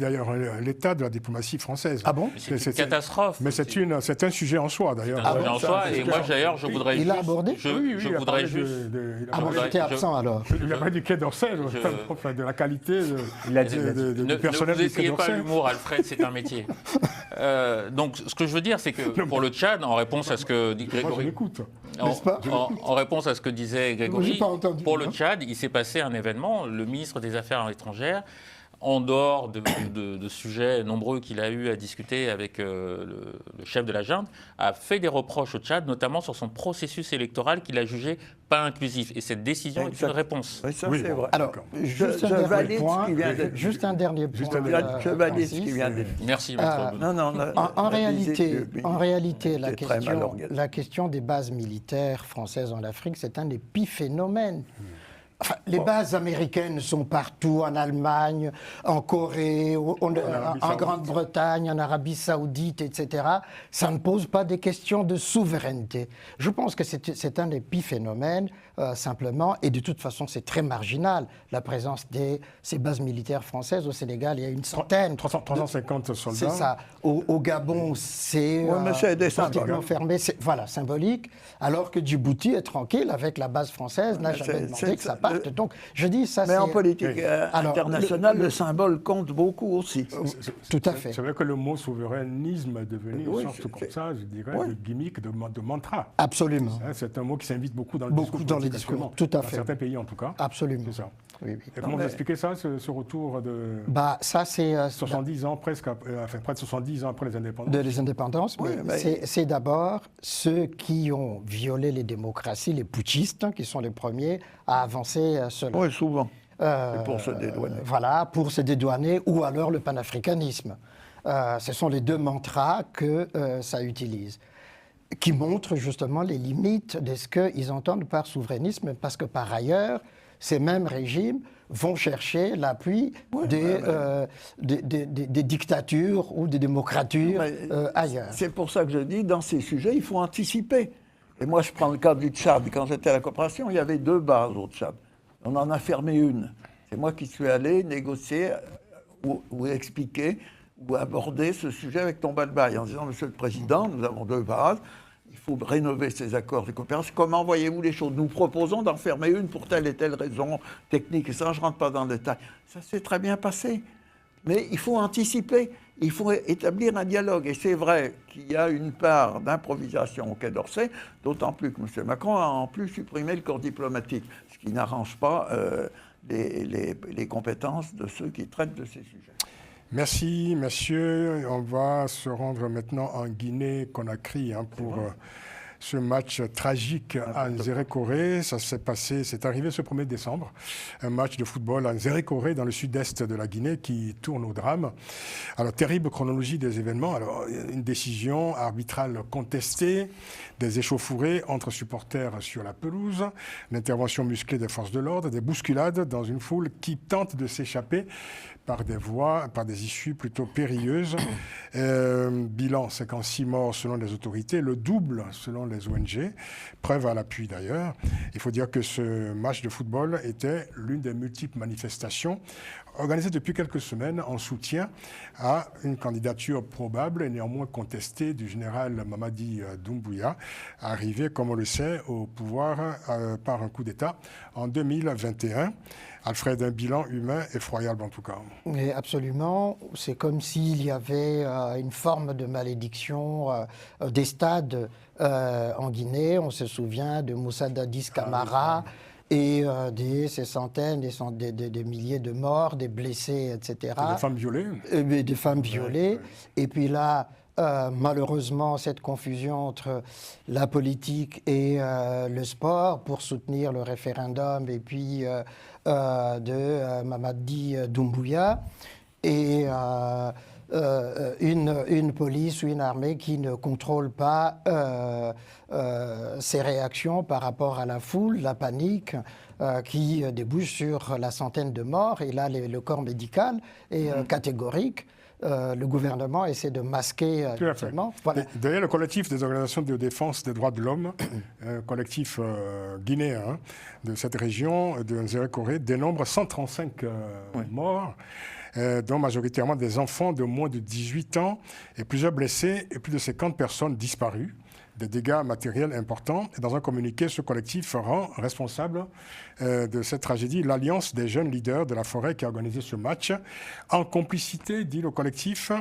l'état de la diplomatie française. Ah bon? C'est une catastrophe. Mais c'est un sujet en soi d'ailleurs. C'est un sujet en soi, et moi d'ailleurs je voudrais Il a juste... abordé? Oui, je il a voudrais parlé juste... Ah bon, j'étais absent alors. Il a parlé du Quai d'Orsay, enfin, de la qualité Il a dit, du personnel ne vous du Quai essayez pas d'Orsay. l'humour, Alfred, c'est un métier. Donc, ce que je veux dire, c'est que pour le Tchad, en réponse à ce que dit Moi, je Grégory, l'écoute. N'est-ce pas? en réponse à ce que disait J'ai Grégory, pas entendu, pour le hein. Tchad, il s'est passé un événement. Le ministre des Affaires étrangères, en dehors de sujets nombreux qu'il a eu à discuter avec le chef de la junte, a fait des reproches au Tchad, notamment sur son processus électoral qu'il a jugé pas inclusif. Et cette décision est une réponse. Oui, ça Oui, c'est bon. vrai. Alors, juste un dernier point. Juste un dernier point. Je valide ce qui vient d'être dit. Merci, maître. Non, En réalité, la la question des bases militaires françaises en Afrique, c'est un épiphénomène. Enfin, les bases américaines sont partout, en Allemagne, en Corée, en Grande-Bretagne, en Arabie Saoudite, etc. Ça ne pose pas des questions de souveraineté. Je pense que c'est un épiphénomène, simplement, et de toute façon, c'est très marginal, la présence de ces bases militaires françaises. Au Sénégal, il y a une centaine. 350 soldats. C'est ça. Au Gabon, c'est pratiquement fermé. Voilà, symbolique. Alors que Djibouti est tranquille avec la base française, n'a jamais demandé que ça parte. Donc, je dis ça. Mais en politique internationale, le symbole compte beaucoup aussi. Tout à fait. C'est vrai que le mot souverainisme est devenu une sorte comme ça, je dirais, de gimmick, de mantra. Absolument. C'est un mot qui s'invite beaucoup dans le Beaucoup dans les discours. discours, tout à fait. Dans certains pays, en tout cas. Absolument. C'est ça. Oui. Et comment vous expliquez ça, ce retour de ça, c'est 70 ans, près de 70 ans après les indépendances? De les indépendances, c'est d'abord ceux qui ont violé les démocraties, les putschistes, qui sont les premiers à avancer cela. Oui, souvent. Et pour se dédouaner. Voilà, pour se dédouaner, ou alors le panafricanisme. Ce sont les deux mantras que ça utilise, qui montrent justement les limites de ce qu'ils entendent par souverainisme, parce que par ailleurs, ces mêmes régimes vont chercher l'appui des dictatures ou des démocratures ailleurs. C'est pour ça que je dis, dans ces sujets, il faut anticiper. Et moi, je prends le cas du Tchad. Quand j'étais à la coopération, il y avait 2 bases au Tchad. On en a fermé une. C'est moi qui suis allé négocier ou expliquer ou aborder ce sujet avec Tombalbaye en disant, Monsieur le Président, nous avons 2 bases. Il faut rénover ces accords de coopération. Comment voyez-vous les choses? Nous proposons d'en fermer une pour telle et telle raison technique. Et ça, je ne rentre pas dans le détail. Ça s'est très bien passé. Mais il faut anticiper. Il faut établir un dialogue. Et c'est vrai qu'il y a une part d'improvisation au Quai d'Orsay, d'autant plus que M. Macron a en plus supprimé le corps diplomatique, ce qui n'arrange pas les compétences de ceux qui traitent de ces sujets. Merci, messieurs. On va se rendre maintenant en Guinée-Conakry pour ce match tragique à Nzérékoré. Ça s'est passé, c'est arrivé ce 1er décembre. Un match de football à Nzérékoré, dans le sud-est de la Guinée, qui tourne au drame. Alors, terrible chronologie des événements. Alors, une décision arbitrale contestée, des échauffourées entre supporters sur la pelouse, l'intervention musclée des forces de l'ordre, des bousculades dans une foule qui tente de s'échapper par des issues plutôt périlleuses. Bilan, 56 morts selon les autorités, le double selon les ONG, preuve à l'appui d'ailleurs. Il faut dire que ce match de football était l'une des multiples manifestations organisées depuis quelques semaines en soutien à une candidature probable et néanmoins contestée du général Mamadi Doumbouya, arrivé, comme on le sait, au pouvoir par un coup d'État en 2021. Alfred, un bilan humain effroyable en tout cas. Mais absolument. C'est comme s'il y avait une forme de malédiction des stades en Guinée. On se souvient de Moussa Dadis Camara et ces centaines, des milliers de morts, des blessés, etc. Et des femmes violées. Des femmes violées. Et puis là, malheureusement, cette confusion entre la politique et le sport pour soutenir le référendum et puis de Mamadi Doumbouya. Et une police ou une armée qui ne contrôle pas ses réactions par rapport à la foule, la panique, qui débouche sur la centaine de morts. Et là, le corps médical est catégorique. Le gouvernement essaie de masquer actuellement. Voilà. D'ailleurs, le collectif des organisations de défense des droits de l'homme, collectif guinéen de cette région, de Nzéré-Koré, dénombre 135 morts, dont majoritairement des enfants de moins de 18 ans et plusieurs blessés et plus de 50 personnes disparues. Des dégâts matériels importants. Et dans un communiqué, ce collectif rend responsable de cette tragédie l'Alliance des jeunes leaders de la forêt qui a organisé ce match, en complicité, dit le collectif,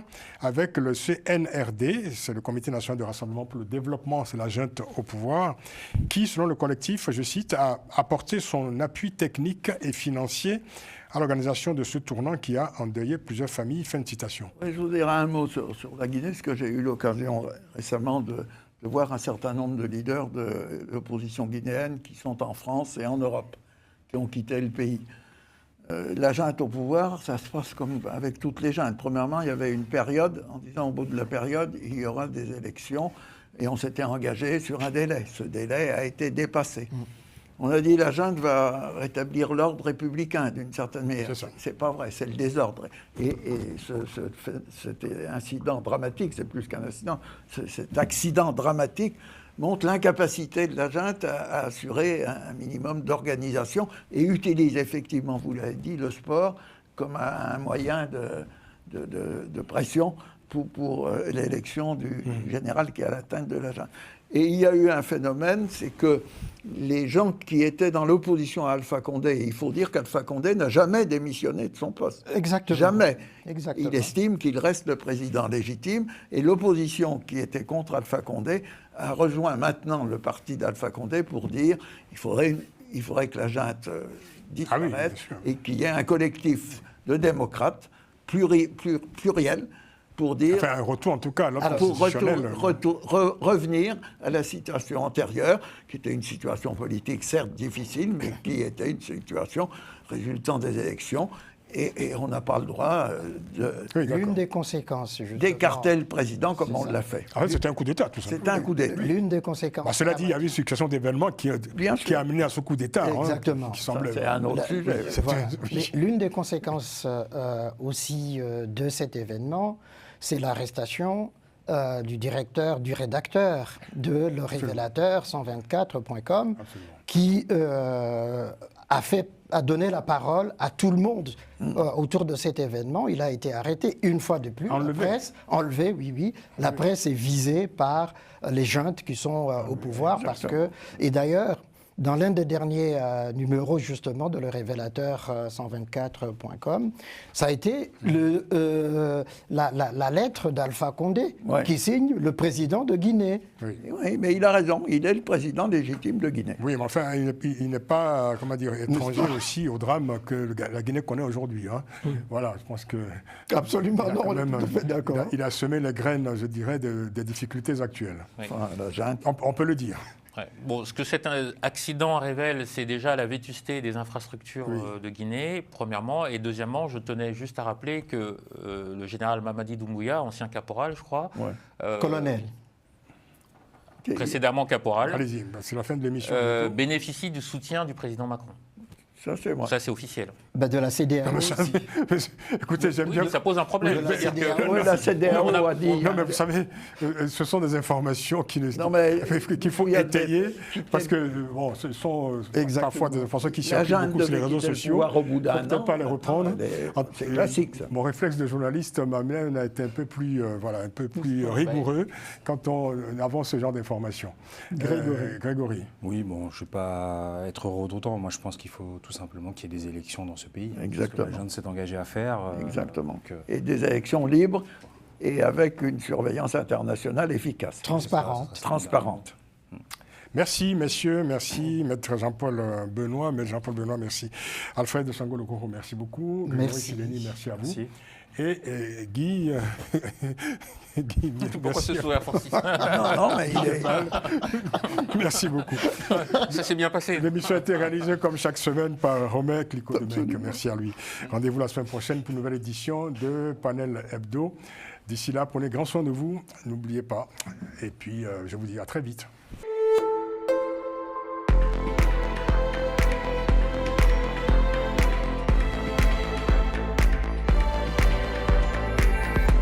avec le CNRD, c'est le Comité national de rassemblement pour le développement, c'est la junte au pouvoir, qui, selon le collectif, je cite, a apporté son appui technique et financier à l'organisation de ce tournant qui a endeuillé plusieurs familles. Fin de citation. Oui, je vous dirai un mot sur la Guinée, parce que j'ai eu l'occasion récemment de voir un certain nombre de leaders de l'opposition guinéenne qui sont en France et en Europe, qui ont quitté le pays. La junte au pouvoir, ça se passe comme avec toutes les juntes. Premièrement, il y avait une période, en disant au bout de la période, il y aura des élections, et on s'était engagé sur un délai. Ce délai a été dépassé. On a dit la junte va rétablir l'ordre républicain d'une certaine manière. C'est pas vrai, c'est le désordre. Et cet incident dramatique, c'est plus qu'un incident, cet accident dramatique montre l'incapacité de la junte à assurer un minimum d'organisation et utilise effectivement, vous l'avez dit, le sport comme un moyen de pression pour l'élection du général qui est à la tête de la junte. Et il y a eu un phénomène, c'est que les gens qui étaient dans l'opposition à Alpha Condé, il faut dire qu'Alpha Condé n'a jamais démissionné de son poste. Exactement. Jamais. Exactement. Il estime qu'il reste le président légitime, et l'opposition qui était contre Alpha Condé a rejoint maintenant le parti d'Alpha Condé pour dire qu'il faudrait que la junte disparaisse et qu'il y ait un collectif de démocrates pluriel, pour dire, enfin, un retour en tout cas à l'ordre pour constitutionnel. revenir à la situation antérieure, qui était une situation politique certes difficile, mais qui était une situation résultant des élections. Et on n'a pas le droit l'une des conséquences d'écarter le président comme on l'a fait. En fait, c'était un coup d'État, tout ça. C'était un coup d'État. L'une des conséquences. Cela dit, il y a eu une succession d'événements qui a amené à ce coup d'État. Exactement. Qui semblait... C'est un autre sujet. Voilà. L'une des conséquences aussi de cet événement, c'est l'arrestation du rédacteur de Le Révélateur 124.com, qui a donné la parole à tout le monde autour de cet événement. Il a été arrêté une fois de plus. Enlevé. La presse, enlevé, oui. La presse est visée par les juntes qui sont au pouvoir. Parce que, et d'ailleurs, dans l'un des derniers numéros justement de Le Révélateur 124.com, ça a été la lettre d'Alpha Condé qui signe le président de Guinée. Oui, mais il a raison, il est le président légitime de Guinée. Oui, mais enfin, il n'est pas, comment dire, étranger aussi au drame que la Guinée connaît aujourd'hui. Hein. Voilà, je pense que... Absolument, non, on est tout à fait d'accord. Il a semé les graines, je dirais, des difficultés actuelles. Oui. Enfin, la junte. On peut le dire. Ouais. Bon, ce que cet accident révèle, c'est déjà la vétusté des infrastructures de Guinée, premièrement. Et deuxièmement, je tenais juste à rappeler que le général Mamadi Doumbouya, ancien caporal, je crois... Colonel. Précédemment caporal. Allez-y, c'est la fin de l'émission. Bénéficie du soutien du président Macron. Ça, c'est moi. Ça, c'est officiel. De la CEDEAO aussi. Écoutez, j'aime bien... Mais ça pose un problème. La CEDEAO a dit... Non, mais vous savez, ce sont des informations qu'il faut étayer, parce que, bon, ce sont parfois des informations qui circulent beaucoup sur les réseaux sociaux. Au bout d'un an, peut-être pas les reprendre. C'est classique, ça. Mon réflexe de journaliste m'amène à être un peu plus rigoureux quand on avance ce genre d'informations. Grégory. Oui, bon, je ne vais pas être redondant. Moi, je pense qu'il faut tout simplement qu'il y ait des élections dans ce pays. Exactement. La junte s'est engagée à faire. Exactement. Donc, et des élections libres et avec une surveillance internationale efficace. Transparente. Transparente. Merci, messieurs, merci, maître Jean-Paul Benoît, merci. Alfred de Sangolo-Koro, merci beaucoup. Merci. Grégory Kileni, merci à vous. Merci. Et Guy, Guy, Pourquoi ce sourire, Francis? Non, mais il est... merci beaucoup. Ça s'est bien passé. L'émission a été réalisée comme chaque semaine par Romain Clicot-Debec. Merci à lui. Rendez-vous la semaine prochaine pour une nouvelle édition de Panel Hebdo. D'ici là, prenez grand soin de vous, n'oubliez pas. Et puis, je vous dis à très vite.